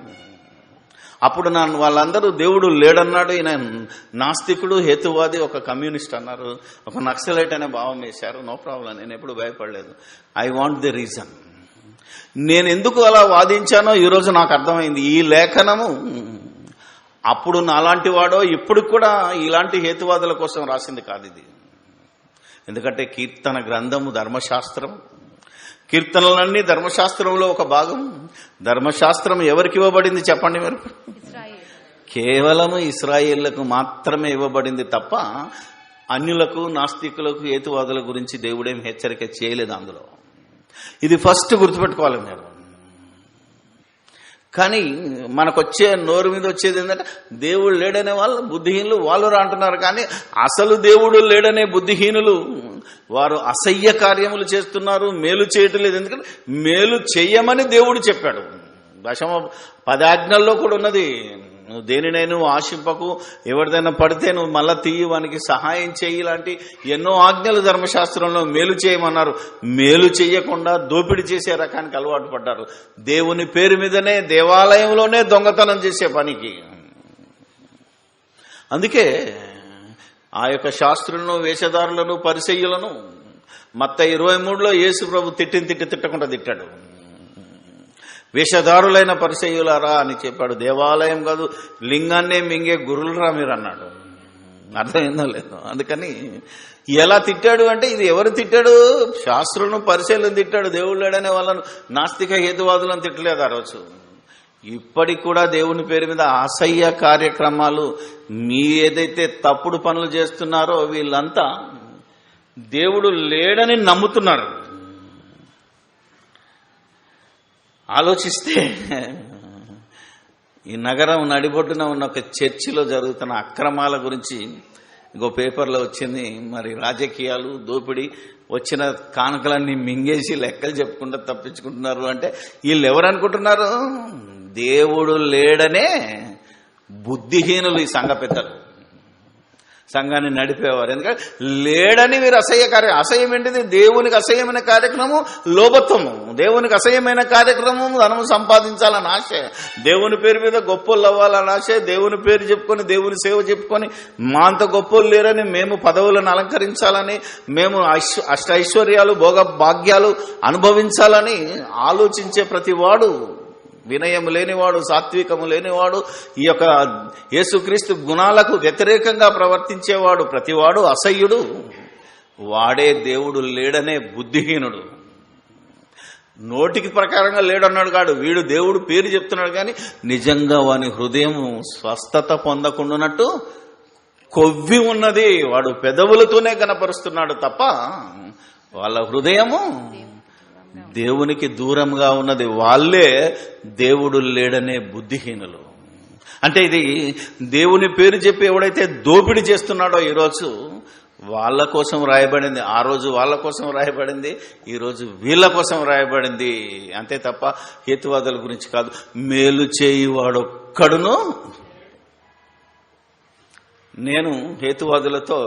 అప్పుడు వాళ్ళందరూ దేవుడు లేడన్నాడు, ఈయన నాస్తికుడు, హేతువాది, ఒక కమ్యూనిస్ట్ అన్నారు, ఒక నక్సలైట్ అనే భావం వేశారు. నో ప్రాబ్లం, నేను ఎప్పుడు భయపడలేదు. I want the reason. నేను ఎందుకు అలా వాదించానో ఈరోజు నాకు అర్థమైంది. ఈ లేఖనము అప్పుడు నాలాంటి వాడో ఇప్పుడు కూడా ఇలాంటి హేతువాదుల కోసం రాసింది కాదు ఇది. ఎందుకంటే కీర్తన గ్రంథము ధర్మశాస్త్రం, కీర్తనలన్నీ ధర్మశాస్త్రంలో ఒక భాగం. ధర్మశాస్త్రం ఎవరికి ఇవ్వబడింది చెప్పండి మీరు? కేవలము ఇశ్రాయేళ్లకు మాత్రమే ఇవ్వబడింది తప్ప అన్యులకు, నాస్తికులకు, హేతువాదుల గురించి దేవుడేం హెచ్చరిక చేయలేదు అందులో. ఇది ఫస్ట్ గుర్తుపెట్టుకోవాలి మీరు. కానీ మనకొచ్చే నోరు మీద వచ్చేది ఏంటంటే దేవుడు లేడనే వాళ్ళు బుద్ధిహీనులు, వాళ్ళు అంటున్నారు. కానీ అసలు దేవుడు లేడనే బుద్ధిహీనులు వారు అసహ్య కార్యములు చేస్తున్నారు, మేలు చేయటం లేదు. ఎందుకంటే మేలు చెయ్యమని దేవుడు చెప్పాడు. 10 ఆజ్ఞల్లో కూడా ఉన్నది, నువ్వు దేనినైనా ఆశింపకు, ఎవరిదైనా పడితే నువ్వు మళ్ళా తీయి, వానికి సహాయం చేయి, ఇలాంటి ఎన్నో ఆజ్ఞలు ధర్మశాస్త్రంలో మేలు చేయమన్నారు. మేలు చెయ్యకుండా దోపిడీ చేసే రకానికి అలవాటు పడ్డారు. దేవుని పేరు మీదనే దేవాలయంలోనే దొంగతనం చేసే పనికి. అందుకే ఆ యొక్క శాస్త్రులను, వేషధారులను, పరిసయ్యులను మత్తయి 23లో యేసు ప్రభు తిట్టకుండా తిట్టాడు. వేషధారులైన పరిసయ్యులారా అని చెప్పాడు. దేవాలయం కాదు, లింగాన్నే మింగే గురులరా మీరు అన్నాడు. అర్థమైందో లేదు. అందుకని ఎలా తిట్టాడు అంటే, ఇది ఎవరు తిట్టాడు? శాస్త్రులను, పరిసయ్యులను తిట్టాడు. దేవుడు లేడనే వాళ్ళను, నాస్తిక హేతువాదులను తిట్టలేదు ఆ రోజు. ఇప్పటికి కూడా దేవుని పేరు మీద అసహ్య కార్యక్రమాలు, మీ ఏదైతే తప్పుడు పనులు చేస్తున్నారో వీళ్ళంతా దేవుడు లేడని నమ్ముతున్నారు. ఆలోచిస్తే ఈ నగరం నడిబొడ్డున ఉన్న ఒక చర్చిలో జరుగుతున్న అక్రమాల గురించి ఇంకో పేపర్లో వచ్చింది. మరి రాజకీయాలు, దోపిడీ, వచ్చిన కానుకలన్నీ మింగేసి లెక్కలు చెప్పుకుంటూ తప్పించుకుంటున్నారు. అంటే వీళ్ళు ఎవరు అనుకుంటున్నారు? దేవుడు లేడనే బుద్ధిహీనులు ఈ సంఘ పెద్దలు, సంఘాన్ని నడిపేవారు. ఎందుకంటే లేడని మీరు అసహ్యం ఏంటిది? దేవునికి అసహ్యమైన కార్యక్రమం లోభత్వము, దేవునికి అసహ్యమైన కార్యక్రమం ధనము సంపాదించాలని ఆశ, దేవుని పేరు మీద గొప్పోళ్ళు అవ్వాలని ఆశ, దేవుని పేరు చెప్పుకొని, దేవుని సేవ చెప్పుకొని, మా అంత గొప్పోళ్ళు లేరని, మేము పదవులను అలంకరించాలని, మేము అష్టైశ్వర్యాలు, భోగ భాగ్యాలు అనుభవించాలని ఆలోచించే ప్రతివాడు వినయము లేనివాడు, సాత్వికము లేనివాడు, ఈ యొక్క యేసుక్రీస్తు గుణాలకు వ్యతిరేకంగా ప్రవర్తించేవాడు ప్రతివాడు అసహ్యుడు. వాడే దేవుడు లేడనే బుద్ధిహీనుడు. నోటికి ప్రకారంగా లేడన్నాడు కాడు, వీడు దేవుడు పేరు చెప్తున్నాడు, కానీ నిజంగా వాని హృదయం స్వస్థత పొందకుండానట్టు కొవ్వి ఉన్నది. వాడు పెదవులతోనే కనపరుస్తున్నాడు తప్ప వాళ్ళ హృదయము దేవునికి దూరంగా ఉన్నది. వాళ్ళే దేవుడు లేడనే బుద్ధిహీనులు. అంటే ఇది దేవుని పేరు చెప్పి ఎవడైతే దోపిడీ చేస్తున్నాడో ఈరోజు వాళ్ళ కోసం రాయబడింది. ఆ రోజు వాళ్ళ కోసం రాయబడింది, ఈరోజు వీళ్ళ కోసం రాయబడింది. అంతే తప్ప హేతువాదుల గురించి కాదు. మేలు చేయువాడొక్కడును. నేను హేతువాదులతో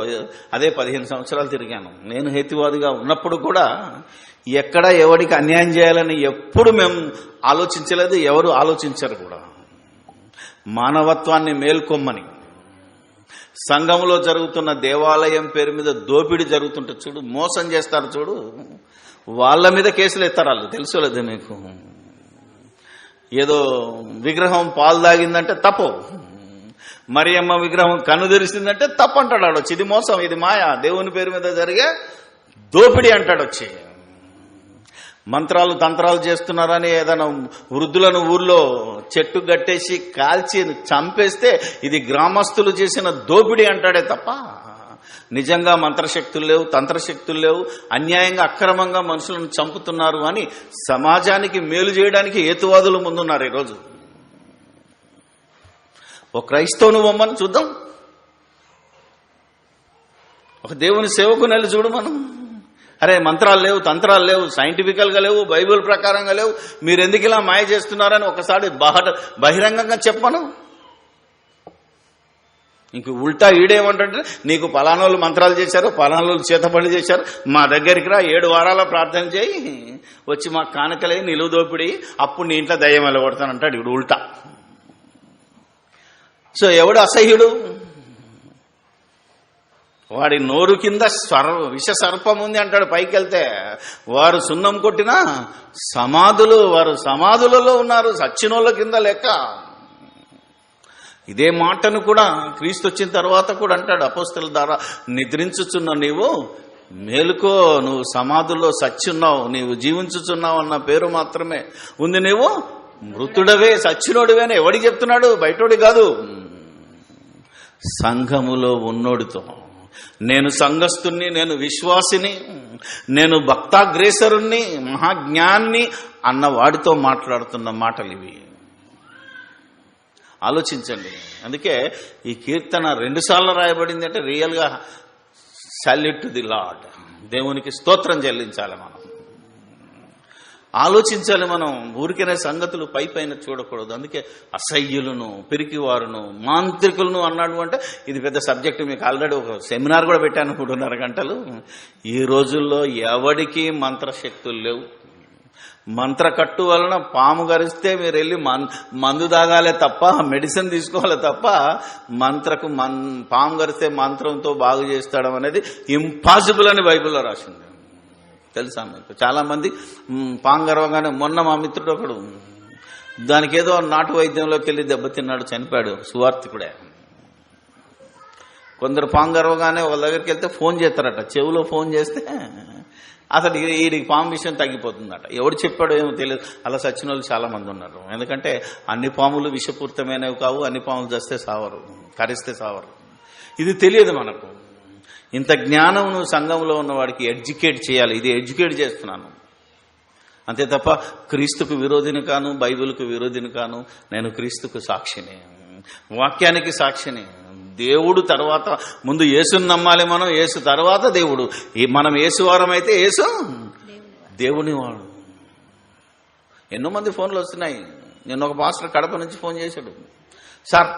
అదే 15 సంవత్సరాలు తిరిగాను. నేను హేతువాదిగా ఉన్నప్పుడు కూడా ఎక్కడ ఎవరికి అన్యాయం చేయాలని ఎప్పుడు మేము ఆలోచించలేదు, ఎవరు ఆలోచించరు కూడా. మానవత్వాన్ని మేల్కొమ్మని, సంఘంలో జరుగుతున్న దేవాలయం పేరు మీద దోపిడీ జరుగుతుంటే చూడు, మోసం చేస్తారు చూడు, వాళ్ళ మీద కేసులు ఎత్తారు వాళ్ళు. తెలుసుకోలేదు మీకు? ఏదో విగ్రహం పాలు తాగిందంటే తప్పు, మరియమ్మ విగ్రహం కన్ను తెరిసిందంటే తప్పు అంటాడు ఆడొచ్చి. ఇది మోసం, ఇది మాయ, దేవుని పేరు మీద జరిగే దోపిడీ అంటాడు వచ్చి. మంత్రాలు తంత్రాలు చేస్తున్నారని ఏదైనా వృద్ధులను ఊర్లో చెట్టు గట్టేసి కాల్చి చంపేస్తే ఇది గ్రామస్తులు చేసిన దోపిడీ అంటాడే తప్ప నిజంగా మంత్రశక్తులు లేవు, తంత్రశక్తులు లేవు, అన్యాయంగా అక్రమంగా మనుషులను చంపుతున్నారు అని సమాజానికి మేలు చేయడానికి హేతువాదులు ముందున్నారు ఈరోజు. ఒక క్రైస్తవుని బొమ్మను చూద్దాం, ఒక దేవుని సేవకుని వెళ్ళి చూడు మనం. అరే మంత్రాలు లేవు, తంత్రాలు లేవు, సైంటిఫికల్గా లేవు, బైబిల్ ప్రకారంగా లేవు, మీరు ఎందుకు ఇలా మాయ చేస్తున్నారని ఒకసారి బహిరంగంగా చెప్పను. ఇంక ఉల్టా ఈడేమంటే నీకు పలానోళ్ళు మంత్రాలు చేశారు, పలానోళ్ళు చేతపడి చేశారు, మా దగ్గరికి రా 7 వారాల ప్రార్థన చేయి, వచ్చి మాకు కానుకలే నిలువు దోపిడి, అప్పుడు నీ ఇంట్లో దయ్యం వెళ్ళగొడతానంటాడు ఇప్పుడు ఉల్టా. సో ఎవడు అసహ్యుడు? వాడి నోరు కింద విష సర్పం ఉంది అంటాడు. పైకి వెళ్తే వారు సున్నం కొట్టిన సమాధులు, వారు సమాధులలో ఉన్నారు, సచ్చినోళ్ళ కింద లెక్క. ఇదే మాటను కూడా క్రీస్తు వచ్చిన తర్వాత కూడా అంటాడు అపోస్తలుల ద్వారా, నిద్రించుచున్న నీవు మేలుకో, నువ్వు సమాధుల్లో సచ్చున్నావు, నీవు జీవించుచున్నావు అన్న పేరు మాత్రమే ఉంది, నీవు మృతుడవే, సచ్చినోడివే అని ఎవడికి చెప్తున్నాడు? బయటోడి కాదు, సంఘములో ఉన్నోడితో. నేను సంఘస్థుణ్ణి, నేను విశ్వాసిని, నేను భక్తాగ్రేసరుణ్ణి, మహాజ్ఞాన్ని అన్న వాడితో మాట్లాడుతున్న మాటలు ఇవి. ఆలోచించండి. అందుకే ఈ కీర్తన 2 సార్లు రాయబడింది అంటే రియల్గా సాల్యూట్ టు ది లార్డ్, దేవునికి స్తోత్రం చెల్లించాలి. మనం ఆలోచించాలి. మనం ఊరికనే సంగతులు పైన చూడకూడదు. అందుకే అసహ్యులను, పిరికివారును, మాంత్రికులను అన్నాడు అంటే ఇది పెద్ద సబ్జెక్టు. మీకు ఆల్రెడీ ఒక సెమినార్ కూడా పెట్టాను 3.5 గంటలు. ఈ రోజుల్లో ఎవడికి మంత్రశక్తులు లేవు. మంత్ర కట్టు వలన పాము గరిస్తే మీరు వెళ్ళి మందు తాగాలే తప్ప, మెడిసిన్ తీసుకోవాలి తప్ప, పాము గరిస్తే మంత్రంతో బాగు చేస్తాడం అనేది ఇంపాసిబుల్ అని బైబిల్లో రాసింది. తెలుసా మీకు? చాలా మంది పాము గర్వగానే, మొన్న మా మిత్రుడు ఒకడు దానికి ఏదో నాటు వైద్యంలోకి వెళ్ళి దెబ్బతిన్నాడు, చనిపోయాడు, సువార్థికుడే. కొందరు పాము గర్వగానే వాళ్ళ దగ్గరికి వెళ్తే ఫోన్ చేస్తారట, చెవిలో ఫోన్ చేస్తే అసలు వీడికి పాము విషయం తగ్గిపోతుందట. ఎవడు చెప్పాడో ఏమో తెలియదు. అలా సచ్చిన వాళ్ళు చాలా మంది ఉన్నారు. ఎందుకంటే అన్ని పాములు విషపూరితమైనవి కావు, అన్ని పాములు చస్తే సావరు, కరిస్తే సావరు. ఇది తెలియదు మనకు. ఇంత జ్ఞానం నువ్వు సంఘంలో ఉన్నవాడికి ఎడ్యుకేట్ చేయాలి. ఇది ఎడ్యుకేట్ చేస్తున్నాను అంతే తప్ప క్రీస్తుకు విరోధిని కాను, బైబిల్కు విరోధిని కాను. నేను క్రీస్తుకు సాక్షిని, వాక్యానికి సాక్షిని. దేవుడు తర్వాత, ముందు యేసుని నమ్మాలి మనం, యేసు తర్వాత దేవుడు. మనం యేసువారం అయితే యేసు దేవుని వాడు. ఎన్నో మంది ఫోన్లు వస్తున్నాయి. నిన్న ఒక పాస్టర్ కడప నుంచి ఫోన్ చేశాడు, సార్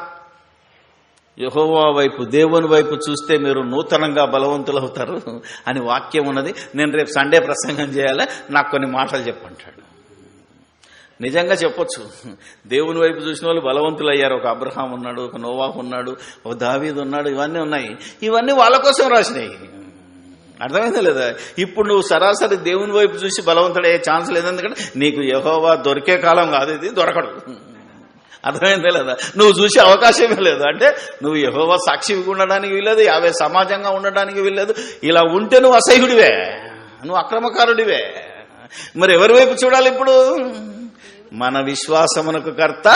యెహోవా వైపు, దేవుని వైపు చూస్తే మీరు నూతనంగా బలవంతులు అవుతారు అని వాక్యం ఉన్నది. నేను రేపు సండే ప్రసంగం చేయాలి, నాకు కొన్ని మాటలు చెప్పంటాడు. నిజంగా చెప్పొచ్చు, దేవుని వైపు చూసిన వాళ్ళు బలవంతులు అయ్యారు. ఒక అబ్రహాం ఉన్నాడు, ఒక నోవాహు ఉన్నాడు, ఒక దావీదు ఉన్నాడు, ఇవన్నీ ఉన్నాయి. ఇవన్నీ వాళ్ళ కోసం రాసినాయి. అర్థమైందా లేదా? ఇప్పుడు నువ్వు సరాసరి దేవుని వైపు చూసి బలవంతుడయ్యే ఛాన్స్ లేదు. ఎందుకంటే నీకు యెహోవా దొరికే కాలం కాదు, ఇది దొరకడు. అర్థమైందా లేదా? నువ్వు చూసే అవకాశమే లేదు. అంటే నువ్వు యెహోవా సాక్షిగా ఉండడానికి వీల్లేదు, యావే సమాజంగా ఉండడానికి వీల్లేదు. ఇలా ఉంటే నువ్వు అసహ్యుడివే, నువ్వు అక్రమకారుడివే. మరి ఎవరి వైపు చూడాలి ఇప్పుడు? మన విశ్వాసమునకు కర్త,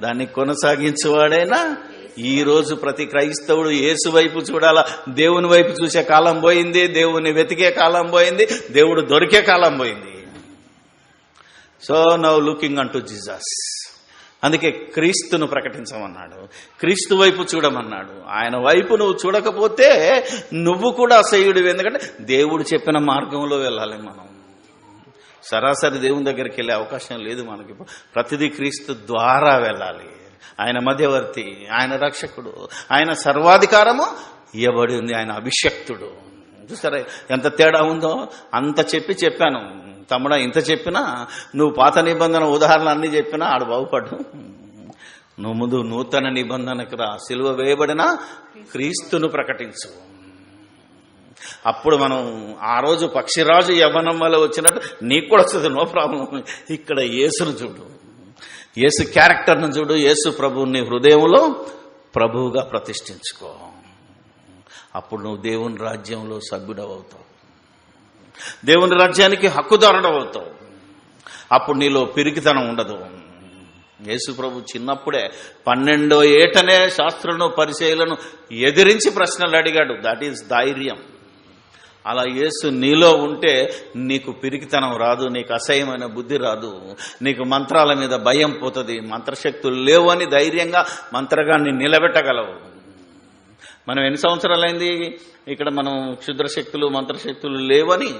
దాన్ని కొనసాగించేవాడైనా. ఈ రోజు ప్రతి క్రైస్తవుడు యేసు వైపు చూడాలా. దేవుని వైపు చూసే కాలం పోయింది, దేవుని వెతికే కాలం పోయింది, దేవుడు దొరికే కాలం పోయింది. So now looking an to Jesus. అందుకే క్రీస్తును ప్రకటించమన్నాడు, క్రీస్తు వైపు చూడమన్నాడు. ఆయన వైపు నువ్వు చూడకపోతే నువ్వు కూడా అసహ్యుడివి. ఎందుకంటే దేవుడు చెప్పిన మార్గంలో వెళ్ళాలి మనం. సరాసరి దేవుని దగ్గరికి వెళ్ళే అవకాశం లేదు మనకి. ప్రతిదీ క్రీస్తు ద్వారా వెళ్ళాలి. ఆయన మధ్యవర్తి, ఆయన రక్షకుడు, ఆయన సర్వాధికారము ఇవ్వబడి ఉంది, ఆయన అభిషక్తుడు. చూసారా ఎంత తేడా ఉందో? అంత చెప్పాను తమ్ముడా. ఇంత చెప్పినా, నువ్వు పాత నిబంధన ఉదాహరణలు అన్నీ చెప్పినా ఆడు బాగుపడ్డు. నువ్వు ముందు నూతన నిబంధనకు రా, సిలువ వేయబడిన క్రీస్తును ప్రకటించు. అప్పుడు మనం ఆ రోజు పక్షిరాజు యవ్వనం వల్ల వచ్చినట్టు నీకు కూడా వస్తుంది, నో ప్రాబ్లం. ఇక్కడ యేసును చూడు, యేసు క్యారెక్టర్ను చూడు, యేసు ప్రభువుని హృదయంలో ప్రభువుగా ప్రతిష్ఠించుకో. అప్పుడు నువ్వు దేవుని రాజ్యంలో సభ్యుడవుతావు, దేవుని రాజ్యానికి హక్కుదారుడవుతావు. అప్పుడు నీలో పిరికితనం ఉండదు. యేసు ప్రభు చిన్నప్పుడే 12వ ఏటనే శాస్త్రులను పరిచయులను ఎదిరించి ప్రశ్నలు అడిగాడు. దట్ ఈస్ ధైర్యం. అలా యేసు నీలో ఉంటే నీకు పిరికితనం రాదు, నీకు అసహ్యమైన బుద్ధి రాదు, నీకు మంత్రాల మీద భయం పోతుంది. మంత్రశక్తులు లేవు అని ధైర్యంగా మంత్రగాన్ని నిలబెట్టగలవు. మనం ఎన్ని సంవత్సరాలైంది ఇక్కడ మనం క్షుద్రశక్తులు మంత్రశక్తులు లేవని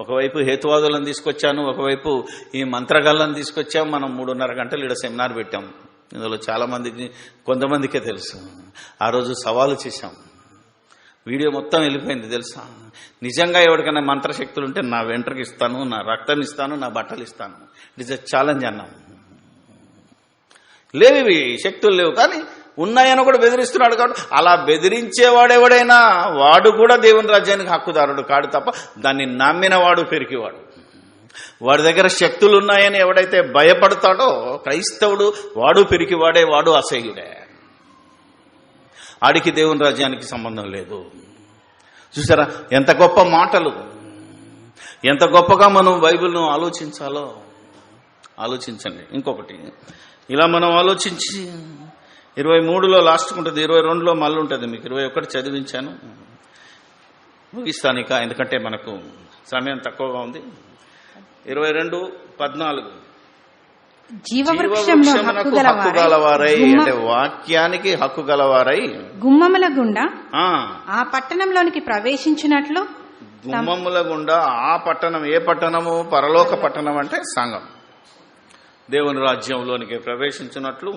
ఒకవైపు హేతువాదులను తీసుకొచ్చాను, ఒకవైపు ఈ మంత్రగాళ్ళను తీసుకొచ్చాం. మనం 3.5 గంటలు ఇక్కడ సెమినార్ పెట్టాం. ఇందులో చాలా మందికి, కొంతమందికే తెలుసు. ఆ రోజు సవాలు చేశాం, వీడియో మొత్తం వెళ్ళిపోయింది తెలుసా. నిజంగా ఎవరికైనా మంత్రశక్తులు ఉంటే నా వెంట్రుక ఇస్తాను, నా రక్తం ఇస్తాను, నా బట్టలు ఇస్తాను. ఇట్ ఇస్ ఎ ఛాలెంజ్ అన్నాం. లేవి శక్తులు లేవు, కానీ ఉన్నాయని కూడా బెదిరిస్తున్నాడు. కాబట్టి అలా బెదిరించేవాడెవడైనా వాడు కూడా దేవుని రాజ్యానికి హక్కుదారుడు కాడు తప్ప దాన్ని నమ్మిన వాడు పెరికివాడు. వాడి దగ్గర శక్తులు ఉన్నాయని ఎవడైతే భయపడతాడో క్రైస్తవుడు వాడు పెరికివాడే, వాడు అసహ్యుడే. ఆడికి దేవుని రాజ్యానికి సంబంధం లేదు. చూసారా ఎంత గొప్ప మాటలు, ఎంత గొప్పగా మనం బైబిల్ను ఆలోచించాలో ఆలోచించండి. ఇంకొకటి ఇలా మనం ఆలోచించి 23లో లాస్ట్ ఉంటుంది, 22లో మళ్ళీ ఉంటుంది. మీకు 21 చదివించాను, ముగిస్తాను ఇక, ఎందుకంటే మనకు సమయం తక్కువగా ఉంది. 22:14 జీవవృక్షమునకు హక్కు గలవారై, అంటే వాక్యానికి హక్కు గలవారై గుమ్మముల గుండా ఆ పట్టణంలోనికి ప్రవేశించినట్లు. గుమ్మముల గుండా ఆ పట్టణం, ఏ పట్టణము? పరలోక పట్టణం అంటే సంఘం. దేవుని రాజ్యంలోనికి ప్రవేశించినట్లు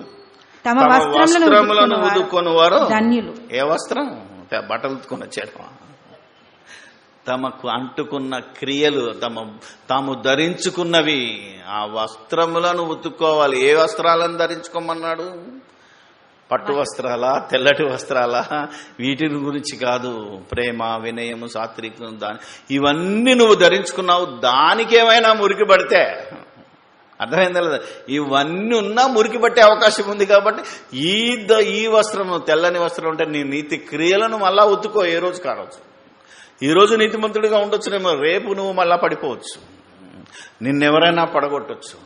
తమ వస్త్రములను ఉదుకొని వారు ధన్యులు. ఏ వస్త్రం? బట్టలు ఉతుకొని వచ్చారు. తమకు అంటుకున్న క్రియలు, తాము ధరించుకున్నవి, ఆ వస్త్రములను ఉతుక్కోవాలి. ఏ వస్త్రాలను ధరించుకోమన్నాడు? పట్టు వస్త్రాలా, తెల్లటి వస్త్రాలా? వీటిని గురించి కాదు. ప్రేమ, వినయము, సాత్వికం, ఇవన్నీ నువ్వు ధరించుకున్నావు. దానికేమైనా మురికి పడితే, అర్థమైందా లేదా? ఇవన్నీ ఉన్నా మురికి పట్టే అవకాశం ఉంది. కాబట్టి ఈ వస్త్రము, తెల్లని వస్త్రం అంటే నీ నీతి క్రియలను మళ్ళా ఉతుకో. ఏ రోజు కావచ్చు. ఈ రోజు నీతిమంతుడిగా ఉండొచ్చునేమో, రేపు నువ్వు మళ్ళా పడిపోవచ్చు, నిన్నెవరైనా పడగొట్టచ్చు.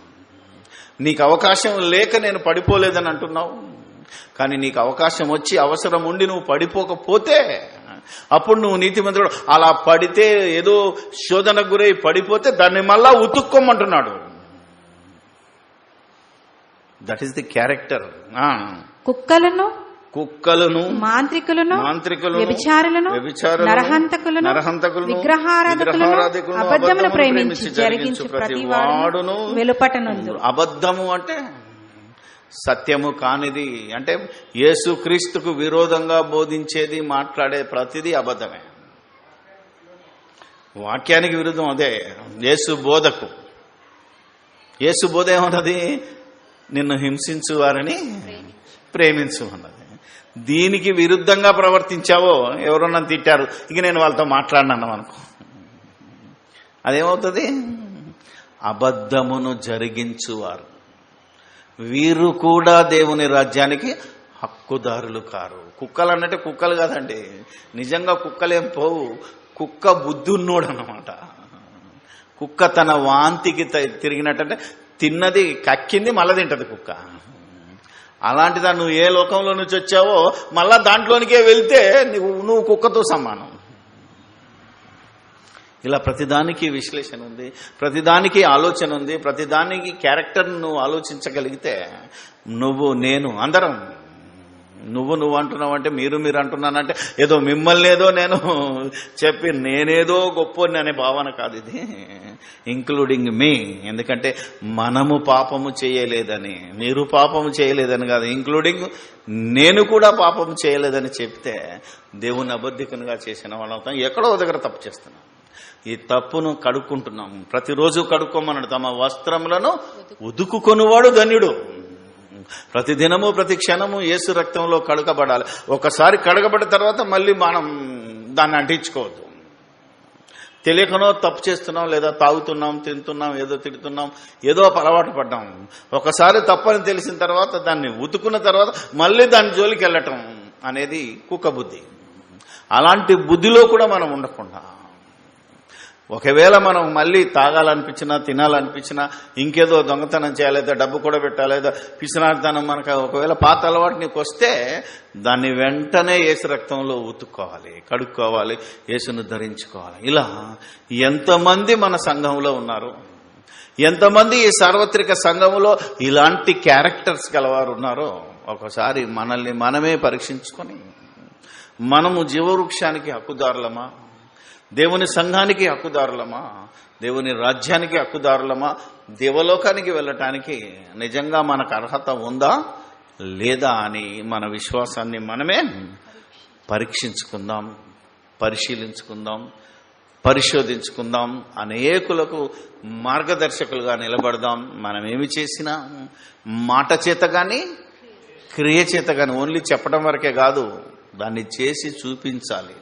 నీకు అవకాశం లేక నేను పడిపోలేదని అంటున్నావు, కానీ నీకు అవకాశం వచ్చి అవసరం ఉండి నువ్వు పడిపోకపోతే అప్పుడు నువ్వు నీతిమంతుడు. అలా పడితే, ఏదో శోధనకు గురై పడిపోతే దాన్ని మళ్ళా ఉతుక్కోమంటున్నాడు. That is the character. కుక్కలను, మాంత్రికులను, వ్యభిచారులను, నరహంతకులను, విగ్రహారాధకులను, అబద్ధమును ప్రేమించి జరిగించు ప్రతి వాడును వెలుపటనుండు. అబద్ధము అంటే సత్యము కానిది, అంటే యేసుక్రీస్తుకు విరోధంగా బోధించేది, మాట్లాడే ప్రతిదీ అబద్ధమే. వాక్యానికి విరుద్ధం అదే యేసు బోధకు. యేసు బోధ ఏమన్నది? నిన్ను హింసించు వారిని ప్రేమించు అన్నది. దీనికి విరుద్ధంగా ప్రవర్తించావో, ఎవరన్నా తిట్టారు, ఇక నేను వాళ్ళతో మాట్లాడినాను అనుకో, అదేమవుతుంది? అబద్ధమును జరిగించువారు వీరు కూడా దేవుని రాజ్యానికి హక్కుదారులు కారు. కుక్కలు అన్నట్టే కుక్కలు కాదండి, నిజంగా కుక్కలేం పోవు. కుక్క బుద్ధున్నోడు అన్నమాట. కుక్క తన వాంతికి తిరిగినట్టంటే తిన్నది కక్కింది మళ్ళా తింటది కుక్క. అలాంటిదా నువ్వు ఏ లోకంలో నుంచి వచ్చావో మళ్ళా దాంట్లోనికే వెళ్తే నువ్వు కుక్కతో సమానం. ఇలా ప్రతిదానికి విశ్లేషణ ఉంది, ప్రతిదానికి ఆలోచన ఉంది, ప్రతిదానికి క్యారెక్టర్ నువ్వు ఆలోచించగలిగితే నువ్వు, నేను, అందరం, నువ్వు అంటున్నావు అంటే మీరు అంటున్నానంటే ఏదో మిమ్మల్ని ఏదో నేను చెప్పి నేనేదో గొప్ప అనే భావన కాదు ఇది, ఇంక్లూడింగ్ మీ. ఎందుకంటే మనము పాపము చేయలేదని, మీరు పాపము చేయలేదని కాదు, ఇంక్లూడింగ్ నేను కూడా పాపము చేయలేదని చెప్తే దేవుని అబద్ధికునిగా చేసిన వాళ్ళం అవుతాం. ఎక్కడో దగ్గర తప్పు చేస్తున్నాం. ఈ తప్పును కడుక్కుంటున్నాం. ప్రతిరోజు కడుక్కోమన్నాడు. తమ వస్త్రములను ఉదుకుకొనివాడు ధన్యుడు. ప్రతి దినము ప్రతి క్షణము యేసు రక్తంలో కడగబడాలి. ఒకసారి కడగబడిన తర్వాత మళ్ళీ మనం దాన్ని అంటించుకోవద్దు. తెలియకనో తప్పు చేస్తున్నాం, లేదా తాగుతున్నాం, తింటున్నాం, ఏదో తిడుతున్నాం, ఏదో అలవాటు పడ్డాం. ఒకసారి తప్పని తెలిసిన తర్వాత దాన్ని ఉతుకున్న తర్వాత మళ్ళీ దాని జోలికి వెళ్ళటం అనేది కుక్క బుద్ధి. అలాంటి బుద్ధిలో కూడా మనం ఉండకుండా, ఒకవేళ మనం మళ్ళీ తాగాలనిపించినా, తినాలనిపించినా, ఇంకేదో దొంగతనం చేయాలి, లేదా డబ్బు కూడా పెట్టాలి, లేదా పిసినారితనం మనకు ఒకవేళ పాత అలవాటు నీకు వస్తే దాన్ని వెంటనే యేసు రక్తంలో ఉతుక్కోవాలి, కడుక్కోవాలి, యేసును ధరించుకోవాలి. ఇలా ఎంతమంది మన సంఘంలో ఉన్నారు, ఎంతమంది ఈ సార్వత్రిక సంఘంలో ఇలాంటి క్యారెక్టర్స్ గలవారు ఉన్నారో ఒకసారి మనల్ని మనమే పరీక్షించుకొని, మనము జీవవృక్షానికి హక్కుదారులమా, దేవుని సంఘానికి హక్కుదారులమా, దేవుని రాజ్యానికి హక్కుదారులమా, దేవలోకానికి వెళ్ళటానికి నిజంగా మనకు అర్హత ఉందా లేదా అని మన విశ్వాసాన్ని మనమే పరీక్షించుకుందాం, పరిశీలించుకుందాం, పరిశోధించుకుందాం. అనేకులకు మార్గదర్శకులుగా నిలబడదాం. మనం ఏమి చేసినా మాట చేత కానీ క్రియ చేత కానీ, ఓన్లీ చెప్పడం వరకే కాదు, దాన్ని చేసి చూపించాలి.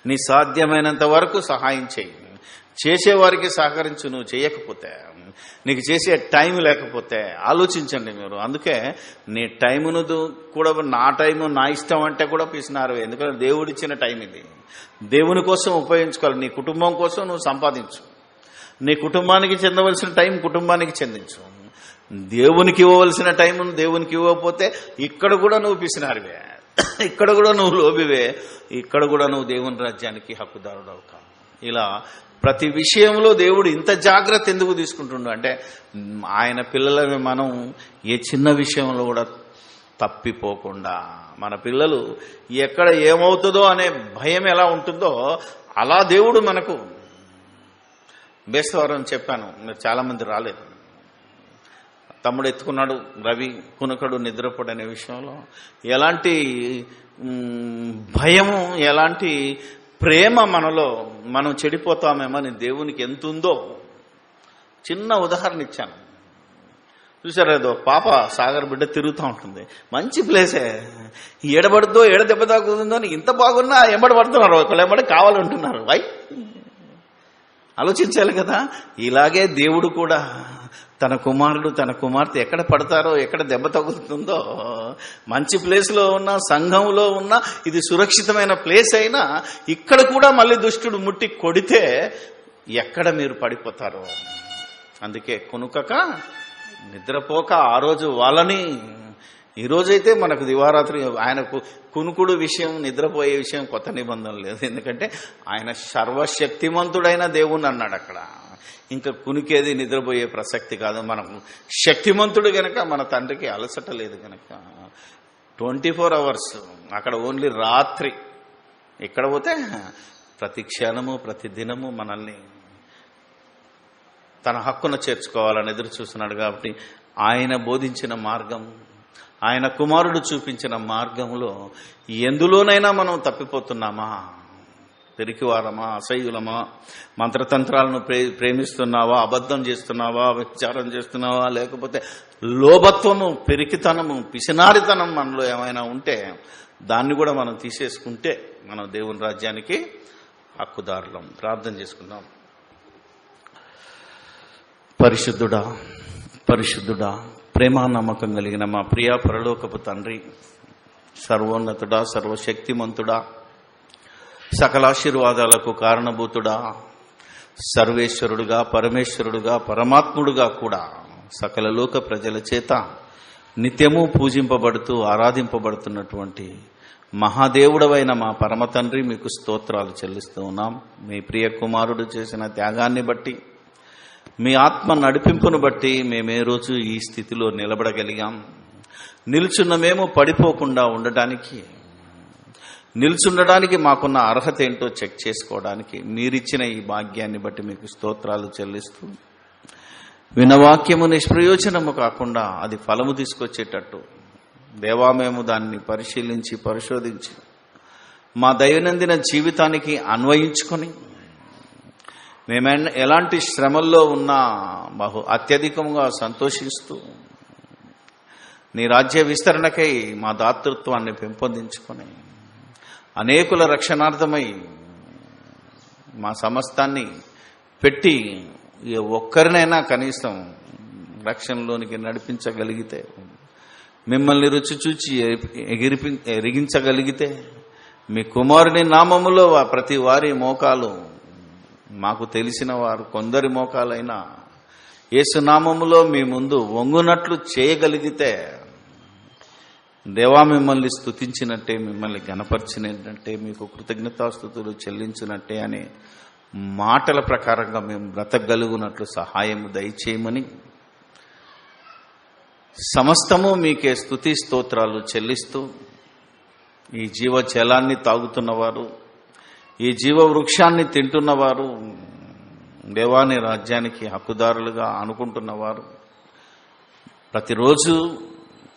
నీ సాధ్యమైనంత వరకు సహాయం చేయి. చేసేవారికి సహకరించు. నువ్వు చేయకపోతే, నీకు చేసే టైం లేకపోతే ఆలోచించండి మీరు. అందుకే నీ టైమును కూడా, నా టైము నా ఇష్టం అంటే కూడా పిసినారు. ఎందుకంటే దేవుడిచ్చిన టైం ఇది, దేవుని కోసం ఉపయోగించుకోవాలి. నీ కుటుంబం కోసం నువ్వు సంపాదించు. నీ కుటుంబానికి చెందవలసిన టైం కుటుంబానికి చెందించు. దేవునికి ఇవ్వవలసిన టైం దేవునికి ఇవ్వకపోతే ఇక్కడ కూడా నువ్వు పిసినారివే, ఇక్కడ కూడా నువ్వు లోబివే, ఇక్కడ కూడా నువ్వు దేవుని రాజ్యానికి హక్కుదారుడవు కావు. ఇలా ప్రతి విషయంలో దేవుడు ఇంత జాగ్రత్త ఎందుకు తీసుకుంటుండు అంటే, ఆయన పిల్లలమే మనం ఏ చిన్న విషయంలో కూడా తప్పిపోకుండా, మన పిల్లలు ఎక్కడ ఏమవుతుందో అనే భయం ఎలా ఉంటుందో అలా దేవుడు మనకు. బేస్తవారం చెప్పాను, మీరు చాలామంది రాలేదు. తమ్ముడు ఎత్తుకున్నాడు, రవి కునకడు నిద్రపోడు అనే విషయంలో ఎలాంటి భయము, ఎలాంటి ప్రేమ మనలో, మనం చెడిపోతామేమని దేవునికి ఎంత ఉందో చిన్న ఉదాహరణ ఇచ్చాను. చూసారు, ఏదో పాప సాగర్ బిడ్డ తిరుగుతూ ఉంటుంది, మంచి ప్లేసే, ఎడబడుతో ఎడ దెబ్బ తాకుతుందో అని ఇంత బాగున్నా ఎంబడి పడుతున్నారు, ఒకళ్ళు ఎంబడి కావాలంటున్నారు. వై ఆలోచించాలి కదా. ఇలాగే దేవుడు కూడా తన కుమారుడు తన కుమార్తె ఎక్కడ పడతారో, ఎక్కడ దెబ్బ తగులుతుందో, మంచి ప్లేస్లో ఉన్నా, సంఘంలో ఉన్నా, ఇది సురక్షితమైన ప్లేస్ అయినా ఇక్కడ కూడా మళ్ళీ దుష్టుడు ముట్టి కొడితే ఎక్కడ మీరు పడిపోతారో. అందుకే కునుకక నిద్రపోక ఆ రోజు వాళ్ళని, ఈరోజైతే మనకు దివారాత్రి ఆయనకు కునుకుడు విషయం, నిద్రపోయే విషయం కొత్త నిబంధన లేదు. ఎందుకంటే ఆయన సర్వశక్తిమంతుడైన దేవుణ్ణి అన్నాడు అక్కడ. ఇంకా కునికేది, నిద్రపోయే ప్రసక్తి కాదు. మనకు శక్తిమంతుడు గనక మన తండ్రికి అలసట లేదు గనక 24 hours అక్కడ ఓన్లీ రాత్రి. ఇక్కడ పోతే ప్రతి క్షణము ప్రతి దినము మనల్ని తన హక్కున చేర్చుకోవాలని ఎదురు చూస్తున్నాడు. కాబట్టి ఆయన బోధించిన మార్గం, ఆయన కుమారుడు చూపించిన మార్గంలో ఎందులోనైనా మనం తప్పిపోతున్నామా? పెరికివారమా, అసహ్యులమా, మంత్రతంత్రాలను ప్రేమిస్తున్నావా, అబద్ధం చేస్తున్నావా, వ్యభిచారం చేస్తున్నావా, లేకపోతే లోభత్వము, పెరికితనము, పిసినారితనం మనలో ఏమైనా ఉంటే దాన్ని కూడా మనం తీసేసుకుంటే మనం దేవుని రాజ్యానికి హక్కుదారులం. ప్రార్థన చేసుకుందాం. పరిశుద్ధుడా, పరిశుద్ధుడా, ప్రేమ నమ్మకం కలిగిన మా ప్రియ పరలోకపు తండ్రి, సర్వోన్నతుడా, సర్వశక్తిమంతుడా, సకలాశీర్వాదాలకు కారణభూతుడా, సర్వేశ్వరుడుగా, పరమేశ్వరుడుగా, పరమాత్ముడుగా కూడా సకల లోక ప్రజల చేత నిత్యము పూజింపబడుతూ ఆరాధింపబడుతున్నటువంటి మహాదేవుడవైన మా పరమ తండ్రి, మీకు స్తోత్రాలు చెల్లిస్తూ ఉన్నాం. మీ ప్రియ కుమారుడు చేసిన త్యాగాన్ని బట్టి, మీ ఆత్మ నడిపింపును బట్టి మేమే రోజు ఈ స్థితిలో నిలబడగలిగాం. నిల్చున్న మేము పడిపోకుండా నిల్చుండడానికి మాకున్న అర్హత ఏంటో చెక్ చేసుకోవడానికి మీరిచ్చిన ఈ భాగ్యాన్ని బట్టి మీకు స్తోత్రాలు చెల్లిస్తూ, వినవాక్యము నిష్ప్రయోజనము కాకుండా అది ఫలము తీసుకొచ్చేటట్టు దేవా మేము దాన్ని పరిశోధించి మా దైనందిన జీవితానికి అన్వయించుకొని, మేము ఎలాంటి శ్రమల్లో ఉన్నా అత్యధికంగా సంతోషిస్తూ, నీ రాజ్య విస్తరణకై మా దాతృత్వాన్ని పెంపొందించుకొని అనేకుల రక్షణార్థమై మా సమస్తాన్ని పెట్టి ఒక్కరినైనా కనీసం రక్షణలోనికి నడిపించగలిగితే, మిమ్మల్ని రుచి చూచి ఎరిగించగలిగితే, మీ కుమారుని నామములో ప్రతి వారి మోకాలు, మాకు తెలిసిన వారు కొందరి మోకాలైనా యేసు నామములో మీ ముందు వంగునట్లు చేయగలిగితే, దేవా మిమ్మల్ని స్తుతించినట్టే, మిమ్మల్ని గణపరిచినట్టే, మీకు కృతజ్ఞతాస్తుతులు చెల్లించినట్టే అనే మాటల ప్రకారంగా మేము బ్రతకగలుగునట్లు సహాయం దయచేయమని, సమస్తము మీకే స్తుతి స్తోత్రాలు చెల్లిస్తూ, ఈ జీవజలాన్ని తాగుతున్నవారు, ఈ జీవ వృక్షాన్ని తింటున్నవారు, దేవాని రాజ్యానికి హక్కుదారులుగా అనుకుంటున్నవారు ప్రతిరోజు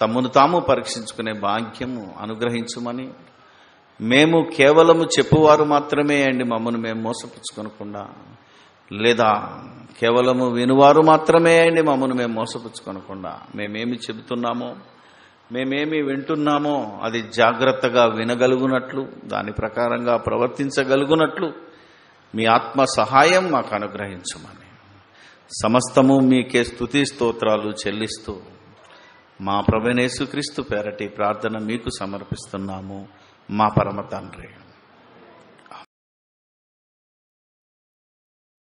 తమను తాము పరీక్షించుకునే భాగ్యము అనుగ్రహించమని, మేము కేవలము చెప్పువారు మాత్రమే అండి మమ్మల్ని మేము మోసపుచ్చుకొనకుండా, లేదా కేవలము వినువారు మాత్రమే అండి మమ్మల్ని మేము మోసపుచ్చుకొనకుండా, మేమేమి చెబుతున్నామో, మేమేమి వింటున్నామో అది జాగ్రత్తగా వినగలుగునట్లు, దాని ప్రకారంగా ప్రవర్తించగలుగునట్లు మీ ఆత్మ సహాయం మాకు అనుగ్రహించమని, సమస్తము మీకే స్తుతి స్తోత్రాలు చెల్లిస్తూ మా ప్రభువైన యేసుక్రీస్తు పేరటి ప్రార్థన మీకు సమర్పిస్తున్నాము, మా పరమ తండ్రి.